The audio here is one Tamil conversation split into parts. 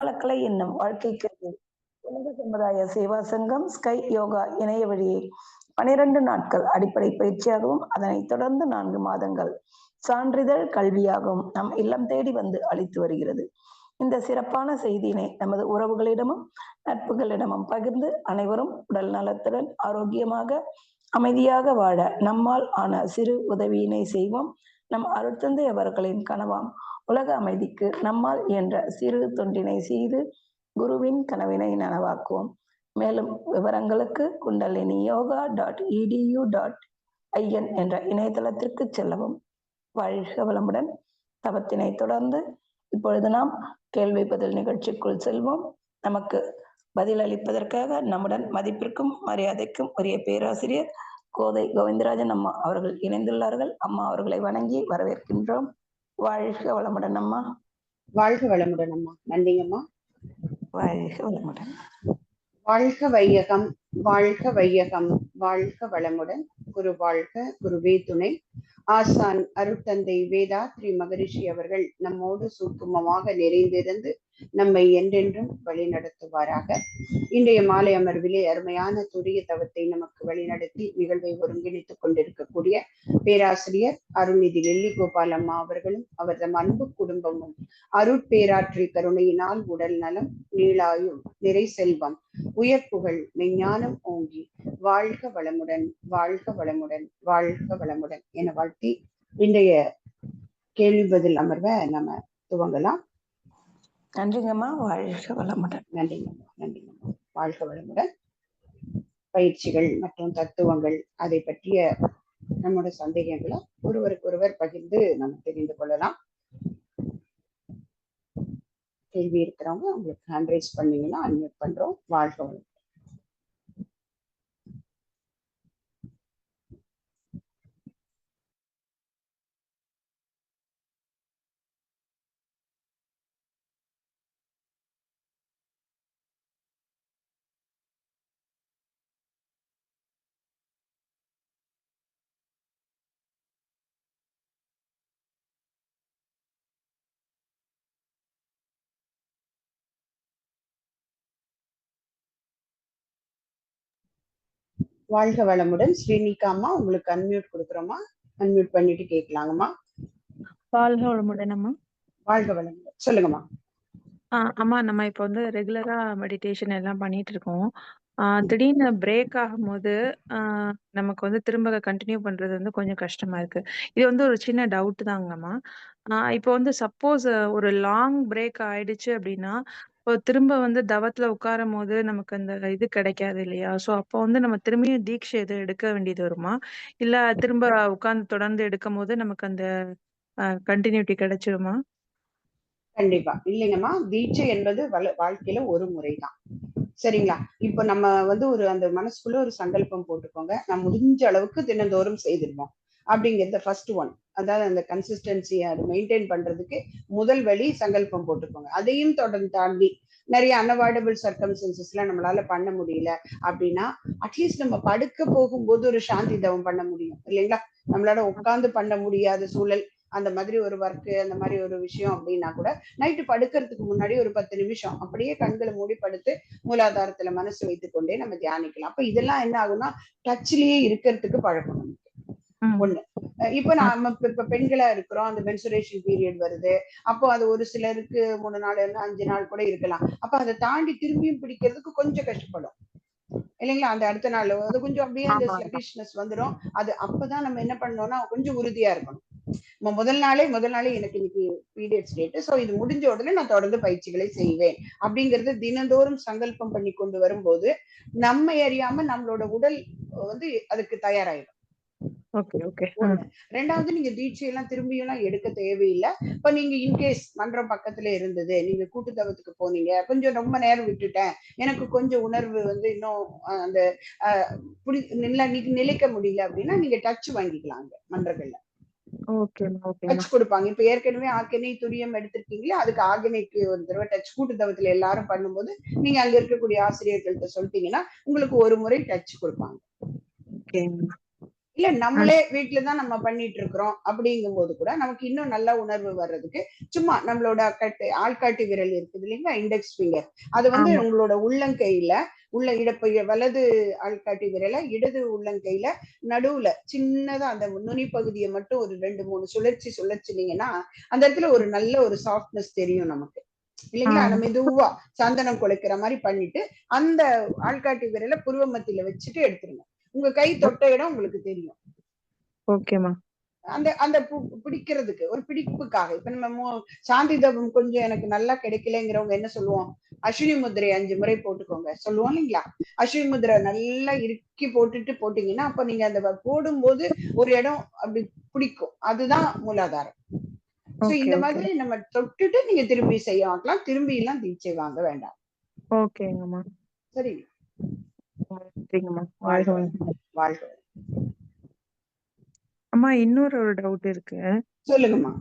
கலை என்னும் வாழ்க்கைக்கு உலக சமுதாய சேவா சங்கம் ஸ்கை யோகா இணைய வழியை 12 நாட்கள் அடிப்படை பயிற்சியாகவும் அதனைத் தொடர்ந்து 4 மாதங்கள் சான்றிதழ் கல்வியாகவும் நம் இல்லம் தேடி வந்து அளித்து வருகிறது. இந்த சிறப்பான செய்தியினை நமது உறவுகளிடமும் நட்புகளிடமும் பகிர்ந்து அனைவரும் உடல் நலத்துடன் ஆரோக்கியமாக அமைதியாக வாழ நம்மால் ஆன சிறு உதவியினை செய்வோம். நம் அருட்தந்தை அவர்களின் கனவாம் உலக அமைதிக்கு நம்மால் என்ற சிறு தொண்டினை செய்து குருவின் கனவினை நனவாக்குவோம். மேலும் விவரங்களுக்கு kundaliniyoga.edu.in என்ற இணையதளத்திற்கு செல்லவும். வாழ்க வளமுடன். தவத்தினை தொடர்ந்து இப்பொழுது நாம் கேள்வி பதில் நிகழ்ச்சிக்குள் செல்வோம். நமக்கு பதிலளிப்பதற்காக நம்முடன் மதிப்பிற்கும் மரியாதைக்கும் உரிய பேராசிரியர் கோதை கோவிந்தராஜன் அம்மா அவர்கள் இணைந்துள்ளார்கள். அம்மா அவர்களை வணங்கி வரவேற்கின்றோம். வாழ்க வளமுடன் அம்மா. வாழ்க வளமுடன் அம்மா. நன்றிங்கம்மா. வாழ்க வளமுடன். வாழ்க வையகம், வாழ்க வையகம், வாழ்க வளமுடன். குரு வாழ்க, குருவே துணை. ஆசான் அருட்தந்தை வேதாத்ரி மகரிஷி அவர்கள் நம்மோடு சூக்குமமாக நிறைந்திருந்து நம்மை என்றென்றும் வழி நடத்துவாராக. இன்றைய மாலை அமர்விலே அருமையான துரிய தவத்தை நமக்கு வழிநடத்தி நிகழ்வை ஒருங்கிணைத்துக் கொண்டிருக்கக்கூடிய பேராசிரியர் அருள்நிதி வெள்ளி கோபால் அம்மா அவர்களும் அவரது அன்பு குடும்பமும் அருட்பேராற்றி கருணையினால் உடல் நலம், நீளாயும், நிறை செல்வம், உயர்ப்புகள், மெஞ்ஞானம் ஓங்கி வாழ்க வளமுடன், வாழ்க வளமுடன், வாழ்க வளமுடன் என வாழ்த்தி இன்றைய கேள்வி பதில் அமர்வை நம்ம துவங்கலாம். நன்றிங்கம்மா. வாழ்க வளமுடன். நன்றிங்கம்மா. நன்றிங்கம்மா. வாழ்க வளமுடன். பயிற்சிகள் மற்றும் தத்துவங்கள் அதை பற்றிய நம்முடைய சந்தேகங்களை ஒருவருக்கு ஒருவர் பகிர்ந்து நம்ம தெரிந்து கொள்ளலாம். கேள்வி இருக்கிறவங்க உங்களுக்கு ஹேண்ட் ரைஸ் பண்ணீங்கன்னா அன்மியூட் பண்றோம். வாழ்க வளமுடன். வாழ்க வளமுடன். ஸ்ரீனிகா அம்மா உங்களுக்கு அன்மியூட் கொடுக்குறோமா? அன்மியூட் பண்ணிட்டு கேட்கலாங்கம்மா. வாழ்க வளமுடன் அம்மா. வாழ்க வளமுடன். சொல்லுங்கம்மா. அம்மா, நம்ம இப்போ வந்து ரெகுலரா மெடிடேஷன் எல்லாம் பண்ணிட்டு இருக்கோம். திடீர்னு பிரேக் ஆகும்போது நமக்கு வந்து திரும்ப கண்டினியூ பண்றது வந்து கொஞ்சம் கஷ்டமா இருக்கு. இது வந்து ஒரு சின்ன டவுட் தாங்கம்மா. இப்போ வந்து சப்போஸ் ஒரு லாங் பிரேக் ஆயிடுச்சு அப்படின்னா, இப்போ திரும்ப வந்து தவத்துல உட்காரும் போது நமக்கு அந்த இது கிடைக்காது இல்லையா? ஸோ அப்போ வந்து நம்ம திரும்பியும் தீட்சை எதுவும் எடுக்க வேண்டியது வருமா? இல்ல திரும்ப உட்கார்ந்து தொடர்ந்து எடுக்கும் போது நமக்கு அந்த கண்டினியூட்டி கிடைச்சிருமா? கண்டிப்பா இல்லைங்கம்மா. தீட்சை என்பது வாழ்க்கையில ஒரு முறைதான். சரிங்களா? இப்ப நம்ம வந்து ஒரு அந்த மனசுக்குள்ள ஒரு சங்கல்பம் போட்டுக்கோங்க, நான் முடிஞ்ச அளவுக்கு தினந்தோறும் செய்திருவோம் அப்படிங்கிறது ஃபர்ஸ்ட் ஒன். அதாவது அந்த கன்சிஸ்டன்சியை அதை மெயின்டைன் பண்றதுக்கு முதல் வழி சங்கல்பம் போட்டுக்கோங்க. அதையும் தொடர்ந்து தாண்டி நிறைய அன்அவாய்டபிள் சர்க்கம்ஸ்டன்சஸ்ல நம்மளால பண்ண முடியல அப்படின்னா அட்லீஸ்ட் நம்ம படுக்க போகும்போது ஒரு சாந்தி தவம் பண்ண முடியும் இல்லைங்களா? நம்மளால உட்கார்ந்து பண்ண முடியாத சூழல், அந்த மாதிரி ஒரு ஒர்க்கு, அந்த மாதிரி ஒரு விஷயம் அப்படின்னா கூட நைட்டு படுக்கிறதுக்கு முன்னாடி ஒரு 10 நிமிஷம் அப்படியே கண்களை மூடி படுத்து மூலாதாரத்துல மனசு வைத்துக் கொண்டே நம்ம தியானிக்கலாம். அப்ப இதெல்லாம் என்ன ஆகும்னா டச்லயே இருக்கிறதுக்கு பழக்கணும். ஒண்ணு. இப்ப நாம இப்ப பெண்களா இருக்கிறோம், அந்த மென்சுரேஷன் பீரியட் வருது. அப்போ அது ஒரு சிலருக்கு 3 நாள் 5 நாள் கூட இருக்கலாம். அப்ப அதை தாண்டி திரும்பியும் பிடிக்கிறதுக்கு கொஞ்சம் கஷ்டப்படும் இல்லைங்களா? அந்த அடுத்த நாள் அது கொஞ்சம் அப்படியே அந்த ஸ்லகிஷ்னஸ் வந்துடும். அது அப்பதான் நம்ம என்ன பண்ணோம்னா கொஞ்சம் உறுதியா இருக்கணும். முதல் நாளே எனக்கு இன்னைக்கு பீரியட்ஸ் டேட், ஸோ இது முடிஞ்ச உடனே நான் தொடர்ந்து பயிற்சிகளை செய்வேன் அப்படிங்கறது தினந்தோறும் சங்கல்பம் பண்ணி கொண்டு வரும்போது நம்ம அறியாம நம்மளோட உடல் வந்து அதுக்கு தயாராயிடும். ரெண்டாவது, நீங்க தீட்சையெல்லாம் திரும்பியும் எடுக்க தேவையில்லை. இப்ப நீங்க இன்கேஸ் மன்றம் பக்கத்துல இருந்தது, நீங்க கூட்டுத்தவத்துக்கு போனீங்க, கொஞ்சம் ரொம்ப நேரம் விட்டுட்டேன், எனக்கு கொஞ்சம் உணர்வு வந்து இன்னும் அந்த நிலைக்க முடியல அப்படின்னா நீங்க டச் வாங்கிக்கலாம். அங்க மன்றங்கள்ல டச் கொடுப்பாங்க. இப்ப ஏற்கனவே ஆர்கனை துரியம் எடுத்திருக்கீங்களா, அதுக்கு ஆர்கனைக்கு ஒரு தடவை டச் கூட்டுத்தவத்துல எல்லாரும் பண்ணும்போது நீங்க அங்க இருக்கக்கூடிய ஆசிரியர்கள்ட்ட சொல்லிட்டீங்கன்னா உங்களுக்கு ஒரு முறை டச் கொடுப்பாங்க. இல்ல நம்மளே வீட்டுலதான் நம்ம பண்ணிட்டு இருக்கிறோம் அப்படிங்கும் போது கூட நமக்கு இன்னும் நல்ல உணர்வு வர்றதுக்கு சும்மா நம்மளோட ஆள்காட்டி விரல் இருக்குது இல்லைங்களா, இண்டெக்ஸ் ஃபிங்கர், அது வந்து ஆமா. உங்களோட உள்ளங்கையில உள்ள வலது ஆள்காட்டி விரல இடது உள்ளங்கையில நடுவுல சின்னதா அந்த நுனி பகுதியை மட்டும் ஒரு 2-3 சுழற்சினீங்கன்னா அந்த இடத்துல ஒரு நல்ல ஒரு சாஃப்ட்னஸ் தெரியும் நமக்கு இல்லைங்களா. நம்ம மெதுவா சந்தனம் குலைக்கிற மாதிரி பண்ணிட்டு அந்த ஆள்காட்டி விரல புருவ மத்தியில வச்சுட்டு எடுத்துருங்க. உங்க கை தொட்ட இடம் உங்களுக்கு தெரியும். ஓகேமா. அந்த அந்த பிடிக்கிறதுக்கு ஒரு பிடிப்புக்காக இப்ப நம்ம சாந்தி தபம் கொஞ்சம் எனக்கு நல்லா கிடைக்கலங்கிறவங்க என்ன சொல்லுவோம், அஸ்வினி முத்திரை 5 முறை போட்டுக்கோங்க சொல்லுவோம் இல்லைங்களா. அஸ்வினி முத்திரை நல்லா இறுக்கி போட்டீங்கன்னா அப்ப நீங்க அந்த போடும்போது ஒரு இடம் அப்படி பிடிக்கும், அதுதான் மூலாதாரம். சோ இந்த மாதிரி நம்ம தொட்டுட்டு நீங்க திரும்பி செய்ய வாங்கலாம், திரும்பி எல்லாம் தீட்சை வாங்க வேண்டாம். ஓகேங்கம்மா. சரி, சரிங்கம்மா. வாழ்க. அம்மா இன்னொரு டவுட் இருக்கு. சொல்லுங்கம்மா.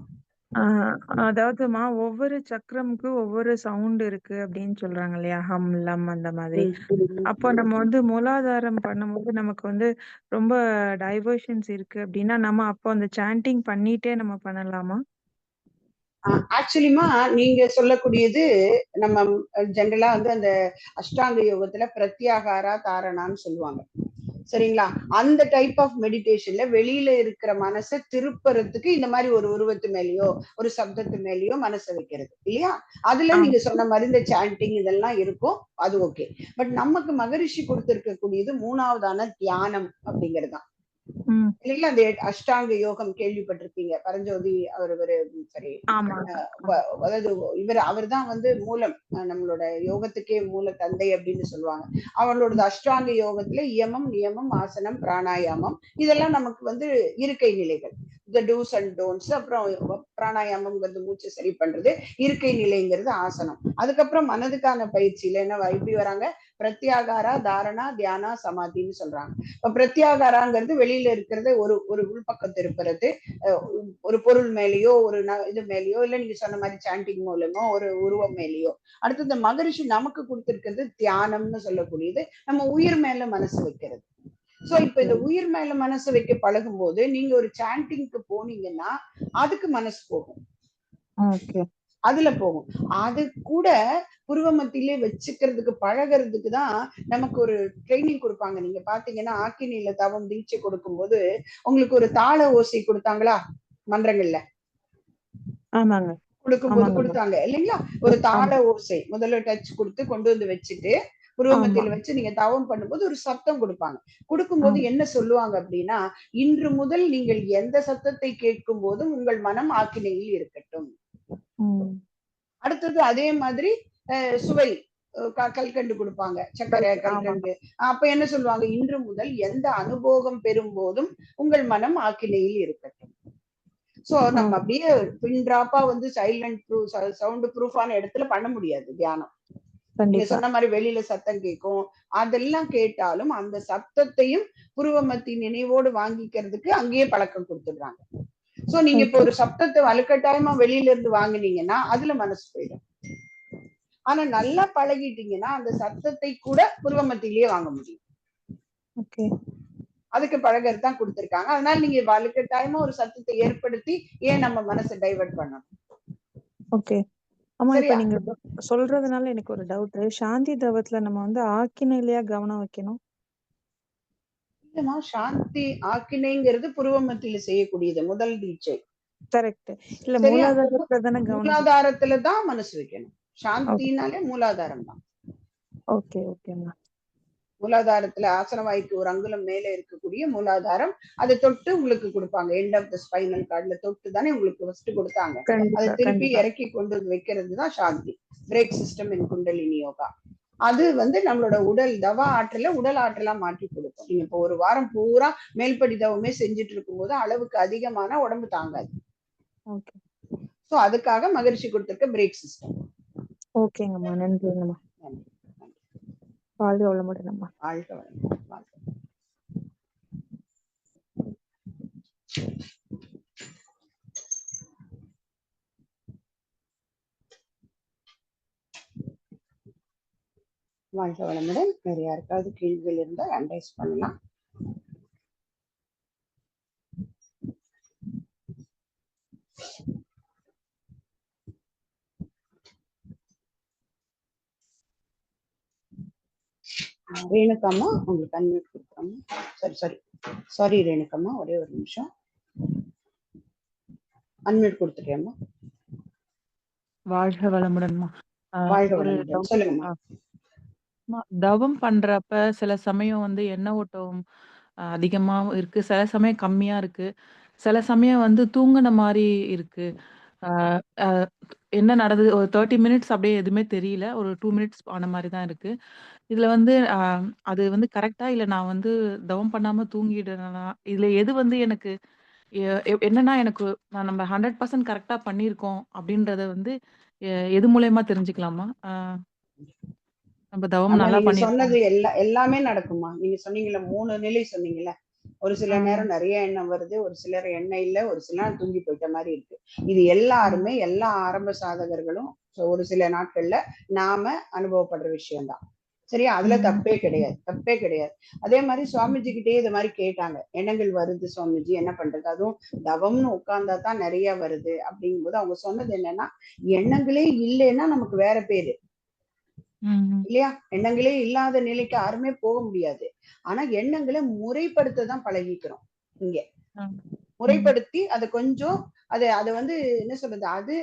அதாவதுமா ஒவ்வொரு சக்கரமுக்கு ஒவ்வொரு சவுண்ட் இருக்கு அப்படின்னு சொல்றாங்க இல்லையா, ஹம் லம் அந்த மாதிரி. அப்போ நம்ம வந்து மூலாதாரம் பண்ணும்போது நமக்கு வந்து ரொம்ப டைவர்ஷன்ஸ் இருக்கு அப்படின்னா நம்ம அப்போ அந்த சாண்டிங் பண்ணிட்டே நம்ம பண்ணலாமா? ஆக்சுவலிமா நீங்க சொல்லக்கூடியது நம்ம ஜெனரலா வந்து அந்த அஷ்டாங்க யோகத்துல பிரத்யாகாரா தாரணான்னு சொல்லுவாங்க சரிங்களா. அந்த டைப் ஆஃப் மெடிடேஷன்ல வெளியில இருக்கிற மனசை திருப்புறதுக்கு இந்த மாதிரி ஒரு உருவத்து மேலேயோ ஒரு சப்தத்து மேலேயோ மனசை வைக்கிறது இல்லையா. அதுல நீங்க சொன்ன மாதிரி இந்த சாண்டிங் இதெல்லாம் இருக்கும், அது ஓகே. பட் நமக்கு மகரிஷி கொடுத்திருக்கக்கூடியது 3வதான தியானம் அப்படிங்கிறது தான் இல்லைங்களா. அந்த அஷ்டாங்க யோகம் கேள்விப்பட்டிருப்பீங்க, பரஞ்சோதி அவர் சரி, அதாவது அவர் தான் வந்து மூலம், நம்மளோட யோகத்துக்கே மூல தந்தை அப்படின்னு சொல்லுவாங்க. அவங்களோட அஷ்டாங்க யோகத்துல யமம் நியமம் ஆசனம் பிராணாயாமம் இதெல்லாம் நமக்கு வந்து இருக்கை நிலைகள், இந்த டூஸ் அண்ட் டோன்ட்ஸ். அப்புறம் பிராணாயாமம்ங்கிறது மூச்சு சரி பண்றது, இருக்கை நிலைங்கிறது ஆசனம். அதுக்கப்புறம் மனதுக்கான பயிற்சியில என்ன எப்படி வராங்க, பிரத்யாகாரா தாரணா தியானா சமாதின்னு சொல்றாங்க. இப்ப பிரத்யாகாராங்கிறது வெளியில இருக்கிறது ஒரு ஒரு உள்பக்கம் திருப்புறது, ஒரு பொருள் மேலேயோ ஒரு இது மேலேயோ இல்ல நீங்க சொன்ன மாதிரி சாண்டிங் மூலமோ ஒரு உருவம் மேலேயோ. அடுத்து இந்த மகரிஷி நமக்கு கொடுத்திருக்கிறது தியானம்னு சொல்லக்கூடியது, நம்ம உயிர் மேல மனசு வைக்கிறது. சோ இப்ப இந்த உயிர் மேல மனசு வைக்க பழகும் போது நீங்க ஒரு சாண்டிங்க்கு போனீங்கன்னா அதுக்கு மனசு போகும், அதுல போகும். அது கூட புருவ மத்தியிலே வச்சுக்கிறதுக்கு பழகிறதுக்கு தான் நமக்கு ஒரு ட்ரைனிங் கொடுப்பாங்க. நீங்க பாத்தீங்கன்னா ஆக்கினியில தவம் தீட்சை கொடுக்கும் போது உங்களுக்கு ஒரு தாள ஓசை கொடுத்தாங்களா மன்றங்கள்ல? ஆமாங்க, கொடுக்கும்போது கொடுத்தாங்க இல்லைங்களா, ஒரு தாள ஓசை முதல்ல டச் கொடுத்து கொண்டு வந்து வச்சுட்டு புருவமத்தியில வச்சு நீங்க தவம் பண்ணும்போது ஒரு சத்தம் கொடுப்பாங்க. கொடுக்கும்போது என்ன சொல்லுவாங்க அப்படின்னா, இன்று முதல் நீங்கள் எந்த சத்தத்தை கேட்கும் போதும் உங்கள் மனம் ஆக்கினையில் இருக்கட்டும். அடுத்தது அதே மாதிரி சுவை கல்கண்டு கொடுப்பாங்க, சர்க்கரை கல்கண்டு. அப்ப என்ன சொல்லுவாங்க, இன்று முதல் எந்த அனுபவம் பெறும் போதும் உங்கள் மனம் ஆக்கினையில் இருக்கட்டும். சோ நம்ம அப்படியே பின் டிராப்பா வந்து சைலண்ட் ப்ரூஃப் சவுண்ட் ப்ரூஃபான இடத்துல பண்ண முடியாது தியானம். நீங்க சொன்ன மாதிரி வெளியில சத்தம் கேட்கும், அதெல்லாம் கேட்டாலும் அந்த சத்தத்தையும் புருவமத்தி நினைவோடு வாங்கிக்கிறதுக்கு அங்கேயே பழக்கம் கொடுத்துடுறாங்க. சோ நீங்க இப்ப ஒரு சப்தத்தை வலுக்கட்டாயமா வெளியில இருந்து வாங்கினீங்கன்னா அதுல மனசு போயிடும். ஆனா நல்லா பழகிட்டீங்கன்னா அந்த சத்தத்தை கூட புருவமத்திலேயே வாங்க முடியும். அதுக்கு பழகிறது தான் கொடுத்திருக்காங்க. அதனால நீங்க வலுக்கட்டாயமா ஒரு சத்தத்தை ஏற்படுத்தி ஏன் நம்ம மனசை டைவர்ட் பண்ணணும். ஓகே அம்மா, இப்ப நீங்க சொல்றதுனால எனக்கு ஒரு டவுட், சாந்தி தவத்துல நம்ம வந்து ஆக்கினையிலயா கவனம் வைக்கணும்? இல்லம்மா, சாந்தி ஆக்கினைங்கிறது புருவமத்தில செய்யக்கூடியது முதல் தீட்சை. கரெக்ட். இல்ல மூலாதாரத்துல தான கவனம், மூலாதாரத்துல தான் மனசு வைக்கணும். சாந்தினாலே மூலாதாரம் தான். ஓகே ஓகேம்மா. மூலாதாரத்துல ஆசனவாய்க்கு ஒரு அங்குலம் மேல இருக்கக்கூடிய மூலாதாரம், அதை தொட்டு உங்களுக்கு கொடுப்பாங்க. எண்ட் ஆஃப் த ஸ்பைனல் கார்ட்ல தொட்டு தானே உங்களுக்கு ஃபர்ஸ்ட் கொடுத்தாங்க. அதை திருப்பி இறக்கி கொண்டு வைக்கிறது தான் சாந்தி. பிரேக் சிஸ்டம் இன் குண்டலினி யோகா. அது வந்து நம்மளோட உடல் தவ ஆற்றல உடல் ஆற்றலா மாற்றி கொடுக்கும். நீங்க இப்போ ஒரு வாரம் பூரா மேல்படி தவமே செஞ்சுட்டு இருக்கும் போது அளவுக்கு அதிகமான உடம்பு தாங்காது. சோ அதுக்காக மகரிஷி கொடுத்திருக்க பிரேக் சிஸ்டம். ஓகேங்கம்மா, நன்றிங்கம்மா. வாழ்க வளமுடன்ம்மா. வாழ்க வளமுடன். வாழ்க வளமுடன். வேற யாருக்காவது கேள்விகள் இருந்தால் அட்வைஸ் பண்ணலாம். ரேணுகாமா உங்களுக்கு அன்மியூட் கொடுக்குறோம். சாரி ரேணுகாமா, ஒரே ஒரு நிமிஷம் அன்மியூட் கொடுத்துட்டேம்மா. வாழ்க வளமுடன்மா. வாழ்க ஒரு வளமுடன், சொல்லுங்கம்மா. தவம் பண்றப்ப சில சமயம் வந்து எண்ண ஓட்டம் அதிகமா இருக்கு. சில சமயம் கம்மியா இருக்கு. சில சமயம் வந்து தூங்குன மாரி இருக்கு. அ அ என்ன நடந்தது ஒரு 30 மினிட்ஸ் அப்படியே எதுவுமே தெரியல. ஒரு 2 மினிட்ஸ் ஆன மாரி தான் இருக்கு. இதுல வந்து அது வந்து கரெக்ட்டா? இல்ல நான் வந்து தவம் பண்ணாம தூங்கிடுறேனா? இதுல எது வந்து எனக்கு எ எ என்னன்னா எனக்கு நம்ம 100% கரெக்ட்டா பண்ணியிருக்கோம் அப்படின்றத வந்து எது மூலியமா தெரிஞ்சுக்கலாமா? நம்ம தவம் ஆமா, நல்லா நீங்க பண்ணியிருக்கோம். சொன்னது எல்லாமே நடக்குமா. நீங்க சொன்னீங்கல்ல 3 நிலை சொன்னீங்கல்ல. ஒரு சில நேரம் நிறைய எண்ணம் வருது, ஒரு சிலர் எண்ணெய் இல்ல, ஒரு சிலர் தூங்கி போயிட்ட மாதிரி இருக்கு. இது எல்லாருமே எல்லா ஆரம்ப சாதகர்களும் ஒரு சில நாட்கள்ல நாம அனுபவப்படுற விஷயம்தான். சரியா? அதுல தப்பே கிடையாது. அதே மாதிரி சுவாமிஜி கிட்டே இது மாதிரி கேட்டாங்க, எண்ணங்கள் வருது சுவாமிஜி, என்ன பண்றது? அதுவும் தவம்னு உட்கார்ந்தா தான் நிறைய வருது அப்படிங்கும்போது அவங்க சொன்னது என்னன்னா, எண்ணங்களே இல்லைன்னா நமக்கு வேற பேரு இல்லையா? எண்ணங்களே இல்லாத நிலைக்கு யாருமே போக முடியாது. ஆனா எண்ணங்களை முறைப்படுத்த தான் பழகிக்கிறோம். இங்க முறைப்படுத்தி அதை கொஞ்சம் அதை வந்து என்ன சொல்றது, அது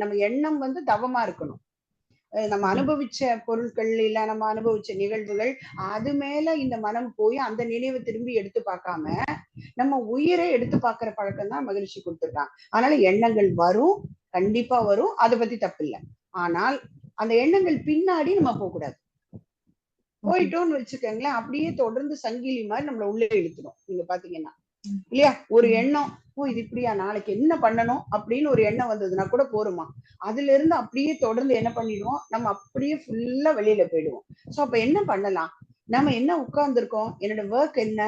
நம்ம எண்ணம் வந்து தவமா இருக்கணும். நம்ம அனுபவிச்ச பொருட்கள் இல்ல நம்ம அனுபவிச்ச நிகழ்வுகள் அது மேல இந்த மனம் போய் அந்த நினைவை திரும்பி எடுத்து பார்க்காம நம்ம உயிரை எடுத்து பார்க்கிற பழக்கம் தான் மகிழ்ச்சி கொடுத்துருக்காங்க. அதனால எண்ணங்கள் வரும், கண்டிப்பா வரும், அதை பத்தி தப்பு இல்லை. ஆனால் அந்த எண்ணங்கள் பின்னாடி நம்ம போக கூடாது. போயிட்டோம்னு வச்சுக்கோங்களேன், அப்படியே தொடர்ந்து சங்கிலி மாதிரி நம்மள உள்ளே இழுத்துடும். நீங்க பாத்தீங்கன்னா இல்லையா? ஒரு எண்ணம், இது இப்படியா, நாளைக்கு என்ன பண்ணணும் அப்படின்னு ஒரு எண்ணம் வந்ததுன்னா கூட போருமா, அதுல இருந்து அப்படியே தொடர்ந்து என்ன பண்ணிடுவோம், நம்ம அப்படியே ஃபுல்லா வெளியில போயிடுவோம். சோ அப்ப என்ன பண்ணலாம்? நம்ம என்ன உட்கார்ந்துருக்கோம், என்னோட ஒர்க் என்ன,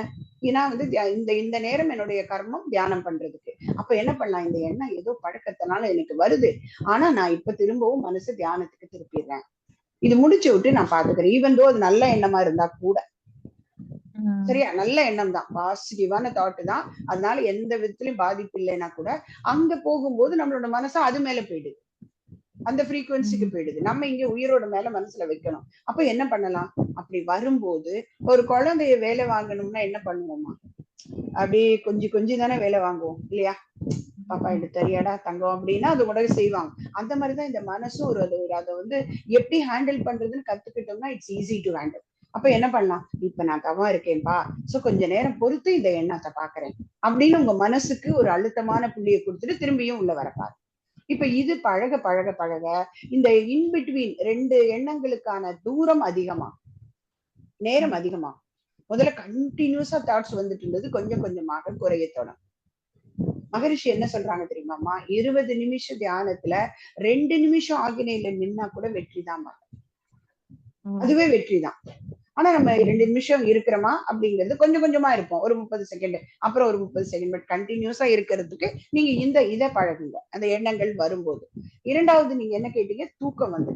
ஏன்னா வந்து இந்த நேரம் என்னுடைய கர்மம் தியானம் பண்றதுக்கு. அப்ப என்ன பண்ணலாம், இந்த எண்ணம் ஏதோ பழக்கத்தினால எனக்கு வருது, ஆனா நான் இப்ப திரும்பவும் மனசு தியானத்துக்கு திருப்பிடுறேன். இது முடிச்சு விட்டு நான் பாத்துக்கிறேன். ஈவன் தோ அது நல்ல எண்ணமா இருந்தா கூட. சரியா? நல்ல எண்ணம் தான், பாசிட்டிவான தாட் தான், அதனால எந்த விதத்திலயும் பாதிப்பு இல்லைன்னா கூட அங்க போகும்போது நம்மளோட மனசு அது மேல போயிடுது, அந்த ஃப்ரீக்குவன்சிக்கு போயிடுது. நம்ம இங்க உயிரோட மேல மனசுல வைக்கணும். அப்ப என்ன பண்ணலாம்? அப்படி வரும்போது ஒரு குழந்தைய வேலை வாங்கணும்னா என்ன பண்ணுவோமா, அப்படியே கொஞ்சம் தானே வேலை வாங்குவோம் இல்லையா? பாப்பா எடுத்தறியாடா தங்கம் அப்படின்னா அது உடனே செய்வாங்க. அந்த மாதிரிதான் இந்த மனசும் அதை வந்து எப்படி ஹேண்டில் பண்றதுன்னு கத்துக்கிட்டோம்னா இட்ஸ் ஈஸி டு ஹேண்டில். அப்ப என்ன பண்ணலாம், இப்ப நான் தவம் இருக்கேன்பா, சோ கொஞ்ச நேரம் பொறுத்து இந்த எண்ணத்தை பாக்குறேன் அப்படின்னு உங்க மனசுக்கு ஒரு அழுத்தமான புள்ளியை கொடுத்துட்டு திரும்பியும் உள்ள வரப்பாரு. இப்ப இது பழக பழக பழக இந்த இன்பிட்வீன் 2 எண்ணங்களுக்கான தூரம் அதிகமா, நேரம் அதிகமா. முதல்ல கண்டினியூஸா தாட்ஸ் வந்துட்டு இருந்தது, கொஞ்சம் கொஞ்சமாக குறைய தொடங்கும். மகரிஷி என்ன சொல்றாங்க தெரியுமாமா, 20 நிமிஷம் தியானத்துல 2 நிமிஷம் ஆகினையில நின்னா கூட வெற்றி தான், அதுவே வெற்றி தான். ஆனா நம்ம 2 நிமிஷம் இருக்கிறோமா அப்படிங்கிறது கொஞ்சம் கொஞ்சமா இருப்போம், ஒரு 30 செகண்ட், அப்புறம் ஒரு 30 செகண்ட், பட் கண்டினியூஸா இருக்கிறதுக்கு நீங்க இதை பழகுங்க அந்த எண்ணங்கள் வரும்போது. இரண்டாவது நீங்க என்ன கேட்டீங்க, தூக்கம் வந்து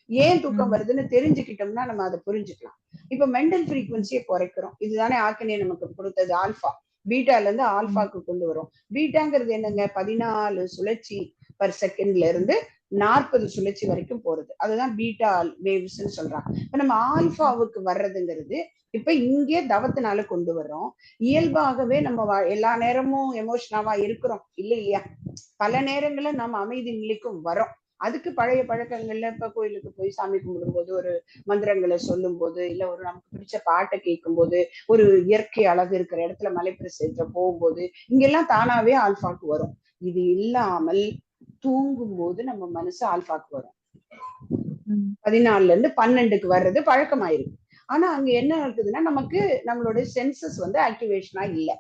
ஏன் தூக்கம் வருதுன்னு தெரிஞ்சுக்கிட்டோம்னா நம்ம அதை புரிஞ்சுக்கலாம். இப்ப மென்டல் ஃப்ரீக்வன்சியை குறைக்கிறோம், இதுதானே ஆக்கனே நமக்கு கொடுத்தது. ஆல்பா பீட்டால இருந்து ஆல்பாக்கு கொண்டு வரும். பீட்டாங்கிறது என்னங்க, 14 சுழற்சி பர் செகண்ட்ல இருந்து 40 சுழற்சி வரைக்கும் போறது, அதுதான் பீட்டா வேவ்ஸ்ன்னு சொல்றாங்க. இப்ப நம்ம ஆல்பாவுக்கு வர்றதுங்கிறது இப்ப இங்கே தவத்தினால கொண்டு வர்றோம். இயல்பாகவே நம்ம எல்லா நேரமும் எமோஷனாவா இருக்கிறோம் இல்லையா? பல நேரங்கள்ல நம்ம அமைதி நிலைக்கும் வரோம். அதுக்கு பழைய பழக்கங்கள்ல இப்ப கோயிலுக்கு போய் சாமி கும்பிடும் போது, ஒரு மந்திரங்களை சொல்லும் போது, இல்ல ஒரு நமக்கு பிடிச்ச பாட்டை கேட்கும் போது, ஒரு இயற்கை அழகு இருக்கிற இடத்துல மலைப்பிரதேசத்துல போகும்போது, இங்கெல்லாம் தானாவே ஆல்பாக்கு வரும். இது இல்லாமல் தூங்கும் போது நம்ம மனசு ஆல்பாக்கு வரும். 14ல இருந்து 12க்கு வர்றது பழக்கமாயிருக்கு. ஆனா அங்க என்ன இருக்குதுன்னா, நமக்கு நம்மளுடைய சென்சஸ் வந்து ஆக்டிவேஷனா இல்லை,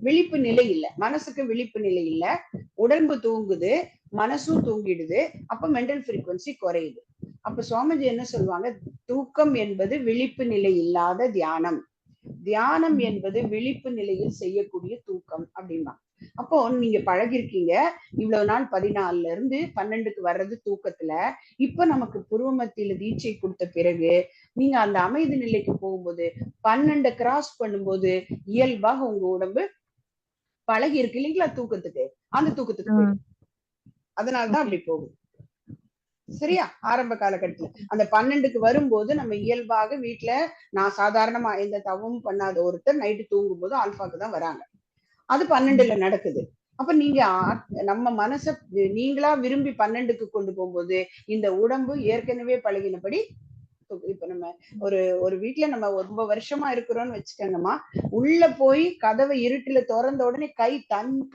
விழிப்பு நிலை இல்லை, மனசுக்கு விழிப்பு நிலை இல்லை, உடம்பு தூங்குது, மனசும் தூங்கிடுது, அப்ப மென்டல் ஃப்ரீக்வன்சி குறையுது. அப்ப சுவாமிஜி என்ன சொல்லுவாங்க, தூக்கம் என்பது விழிப்பு நிலை இல்லாத தியானம், தியானம் என்பது விழிப்பு நிலையில் செய்யக்கூடிய தூக்கம் அப்படின்னா. அப்போ நீங்க பழகிருக்கீங்க இவ்வளவு நாள், 14ல இருந்து 12க்கு வர்றது தூக்கத்துல. இப்ப நமக்கு புருவமத்தியில தீட்சை கொடுத்த பிறகு நீங்க அந்த அமைதி நிலைக்கு போகும்போது 12 கிராஸ் பண்ணும்போது இயல்பாக உங்க உடம்பு பழகி இருக்கு இல்லைங்களா தூக்கத்துக்கு, அந்த தூக்கத்துக்கு போயிடும். அதனாலதான் அப்படி போகும். சரியா? ஆரம்ப காலகட்டத்துல அந்த 12க்கு வரும்போது நம்ம இயல்பாக வீட்டுல நான் சாதாரணமா எந்த தவமும் பண்ணாத ஒருத்தர் நைட்டு தூங்கும் போது ஆல்பாக்கு தான் வராங்க. அது 12ல நடக்குது. அப்ப நீங்க நம்ம மனச நீங்களா விரும்பி 12க்கு கொண்டு போகும்போது இந்த உடம்பு ஏற்கனவே பழகினபடி, இப்ப நம்ம ஒரு வீட்டுல நம்ம ரொம்ப வருஷமா இருக்கிறோம்னு வச்சுக்கோங்கம்மா, உள்ள போய் கதவை இருட்டுல திறந்த உடனே கை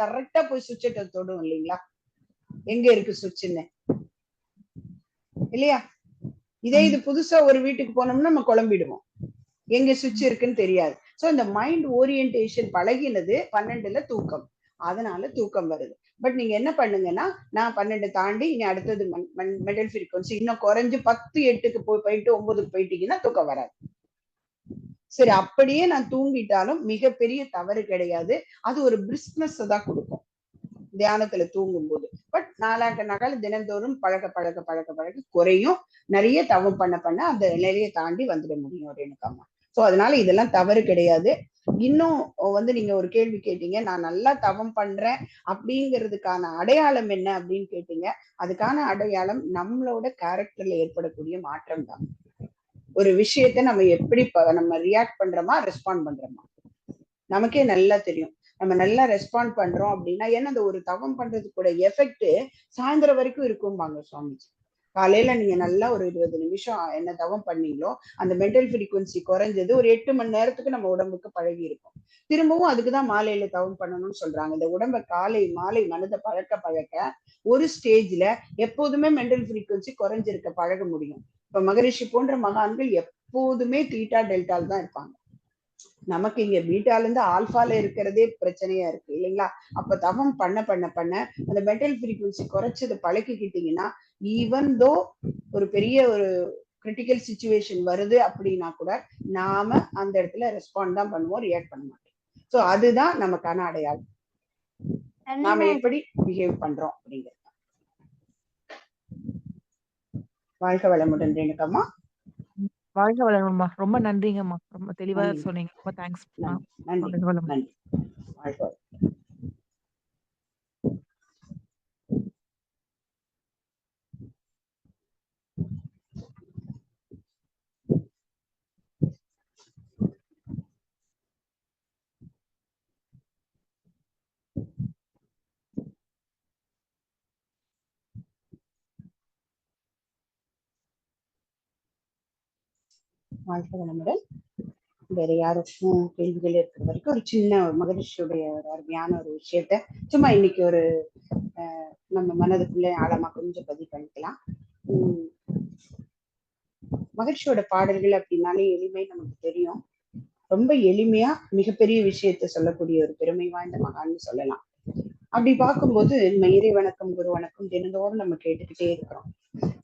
கரெக்டா போய் சுவிட்சை தொடும் இல்லைங்களா? எங்க இருக்கு சுவிட்சுன்னு இல்லையா? இதே இது புதுசா ஒரு வீட்டுக்கு போனோம்னா நம்ம குழம்பிடுவோம், எங்க சுவிட்ச் இருக்குன்னு தெரியாது. சோ இந்த மைண்ட் ஓரியன்டேஷன் பழகினது 12ல தூக்கம், அதனால தூக்கம் வருது. பட் நீங்க என்ன பண்ணுங்கன்னா, நான் 12 தாண்டி இனி அடுத்தது மெண்டல் ஃப்ரீக்வன்சி இன்னும் குறைஞ்சு 10-8க்கு போயிட்டு 9க்கு போயிட்டீங்கன்னா தூக்கம் வராது. சரி, அப்படியே நான் தூங்கிட்டாலும் மிகப்பெரிய தவறு கிடையாது. அது ஒரு பிரிஸ்னஸ் தான் கொடுக்கும் தியானத்துல தூங்கும் போது. பட் நாளாக தினந்தோறும் பழக பழக பழக பழக குறையும். நிறைய தவம் பண்ண அந்த நிலையை தாண்டி வந்துட முடியும் ரேணுகாம்மா. சோ அதனால இதெல்லாம் தவறு கிடையாது. இன்னும் வந்து நீங்க ஒரு கேள்வி கேட்டீங்க, நான் நல்லா தவம் பண்றேன் அப்படிங்கிறதுக்கான அடையாளம் என்ன அப்படின்னு கேட்டீங்க. அதுக்கான அடையாளம் நம்மளோட கேரக்டர்ல ஏற்படக்கூடிய மாற்றம் தான். ஒரு விஷயத்த நம்ம எப்படி நம்ம ரியாக்ட் பண்றோமா, ரெஸ்பாண்ட் பண்றோமா, நமக்கே நல்லா தெரியும். நம்ம நல்லா ரெஸ்பாண்ட் பண்றோம் அப்படின்னா, ஏன்னா அந்த ஒரு தவம் பண்றது கூட எஃபெக்ட் சாயந்தரம் வரைக்கும் இருக்கும்பாங்க சுவாமிஜி. காலையில நீங்க நல்லா ஒரு 20 நிமிஷம் என்ன தவம் பண்ணீங்களோ அந்த மென்டல் ஃப்ரீக்வன்சி குறைஞ்சது ஒரு 8 மணி நேரத்துக்கு நம்ம உடம்புக்கு பழகி இருக்கும். திரும்பவும் அதுக்குதான் மாலையில தவம் பண்ணணும்னு சொல்றாங்க. இந்த உடம்ப காலை மாலை மனதை பழக்க பழக்க ஒரு ஸ்டேஜ்ல எப்போதுமே மென்டல் ஃப்ரீக்வன்சி குறைஞ்சிருக்க பழக முடியும். இப்ப மகரிஷி போன்ற மகான்கள் எப்போதுமே தீட்டா டெல்டால் தான் இருப்பாங்க. நமக்கு இங்க பீட்டால இருந்து ஆல்பால இருக்கிறதே பிரச்சனையா இருக்கு இல்லைங்களா? அப்ப தவம் பண்ண பண்ண பண்ண அந்த மென்டல் ஃப்ரீக்வன்சி குறைச்சது பழக்கிக்கிட்டீங்கன்னா, ஈவன் தோ ஒரு பெரிய ஒரு கிரிட்டிக்கல் சிச்சுவேஷன் வருது அப்படின்னா கூட நாம அந்த இடத்துல ரெஸ்பாண்ட் தான் பண்ணுவோம், ரியாக்ட் பண்ண மாட்டோம். சோ அதுதான் நமக்கான அடையாளம், நாம எப்படி பிஹேவ் பண்றோம் அப்படிங்கிறது. வாழ்க வளமுடன் ரேணுகாம்மா. வாழ்க வளமும்மா. ரொம்ப நன்றிங்கம்மா. ரொம்ப தெளிவா சொன்னீங்க. ரொம்ப தேங்க்ஸ். நன்றி நன்றி. வாழ்க வளமுடன். வாழ்க வளமுடன். வேற யாருக்கும் கேள்விகள் இருக்கிற வரைக்கும் ஒரு சின்ன மகரிஷியுடைய ஒரு அருமையான ஒரு விஷயத்த சும்மா இன்னைக்கு ஒரு நம்ம மனதுக்குள்ள ஆழமா கொஞ்சம் பதிவு பண்ணிக்கலாம். மகரிஷியோட பாடல்கள் அப்படின்னாலே எளிமை நமக்கு தெரியும். ரொம்ப எளிமையா மிகப்பெரிய விஷயத்த சொல்லக்கூடிய ஒரு பெருமை வாய்ந்த மகான்னு சொல்லலாம். அப்படி பார்க்கும்போது நம்ம இறை வணக்கம் குரு வணக்கம் தினந்தோறும் நம்ம கேட்டுக்கிட்டே இருக்கிறோம்.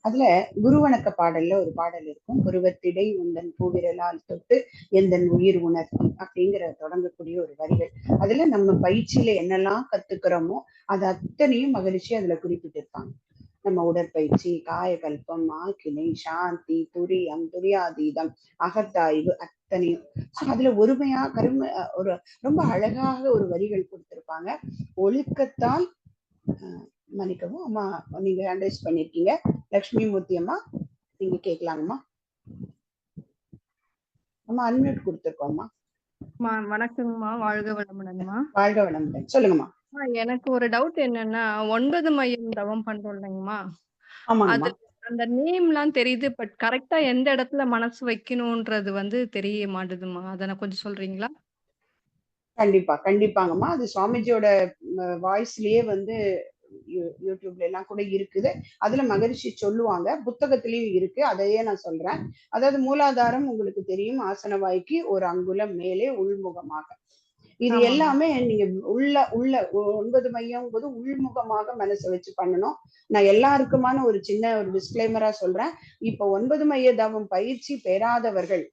அதுல குரு வணக்க பாடல்ல ஒரு பாடல் இருக்கும், குருவத்திடை உந்தன் பூவிரலால் தொட்டு எந்தன் உயிர் உணர்த்தி அப்படிங்கிற தொடங்கக்கூடிய ஒரு வரிகள். அதுல நம்ம பயிற்சியில என்னெல்லாம் கத்துக்கிறோமோ அது அத்தனையும் மகிழ்ச்சி அதுல குறிப்பிட்டு இருப்பாங்க. நம்ம உடற்பயிற்சி, காயகல்பம், ஆக்கினை, சாந்தி, துரியம், துரியாதீதம், அகத்தாய்வு அத்தனையும் அதுல ஒருமையா ஒரு ரொம்ப அழகாக ஒரு வரிகள் கொடுத்திருப்பாங்க. ஒழுக்கத்தால் மன்னிக்கவும் அம்மா, நீங்க ஹேண்ட்ரைஸ் பண்ணிருக்கீங்க. லட்சுமி மூர்த்தி அம்மா நீங்க கேட்கலாங்கம்மா. அம்மா அன்மியூட் கொடுத்துருக்கோம்மா. வணக்கங்கம்மா. வாழ்க வளமுடன்மா. வாழ்க வளமுடன். சொல்லுங்கம்மா. எனக்கு ஒரு டவுட் என்னன்னா, 9 மையம் தவம் பண்றோம் இல்லைங்கம்மா, அது அந்த நேம்லாம் தெரியுது, பட் கரெக்டா எந்த இடத்துல மனசு வைக்கணும்ன்றது வந்து தெரிய மாட்டுதுமா. அதை நான் கொஞ்சம் சொல்றீங்களா? கண்டிப்பா கண்டிப்பாங்கம்மா. அது சுவாமிஜியோட வாய்ஸ்லயே வந்து யூடியூப்ல எல்லாம் கூட இருக்குது. அதுல மகரிஷி சொல்லுவாங்க, புத்தகத்திலயும் இருக்கு. அதையே நான் சொல்றேன். அதாவது மூலாதாரம் உங்களுக்கு தெரியும், ஆசன வாய்க்கு ஒரு அங்குலம் மேலே உள்முகமாக. இது எல்லாமே நீங்க உள்ள 9 மையம் போது உள்முகமாக மனசை வச்சு பண்ணணும். நான் எல்லாருக்குமான ஒரு சின்ன ஒரு டிஸ்க்ளைமரா சொல்றேன். இப்ப 9 மைய தவம் பயிற்சி பெறாதவர்கள்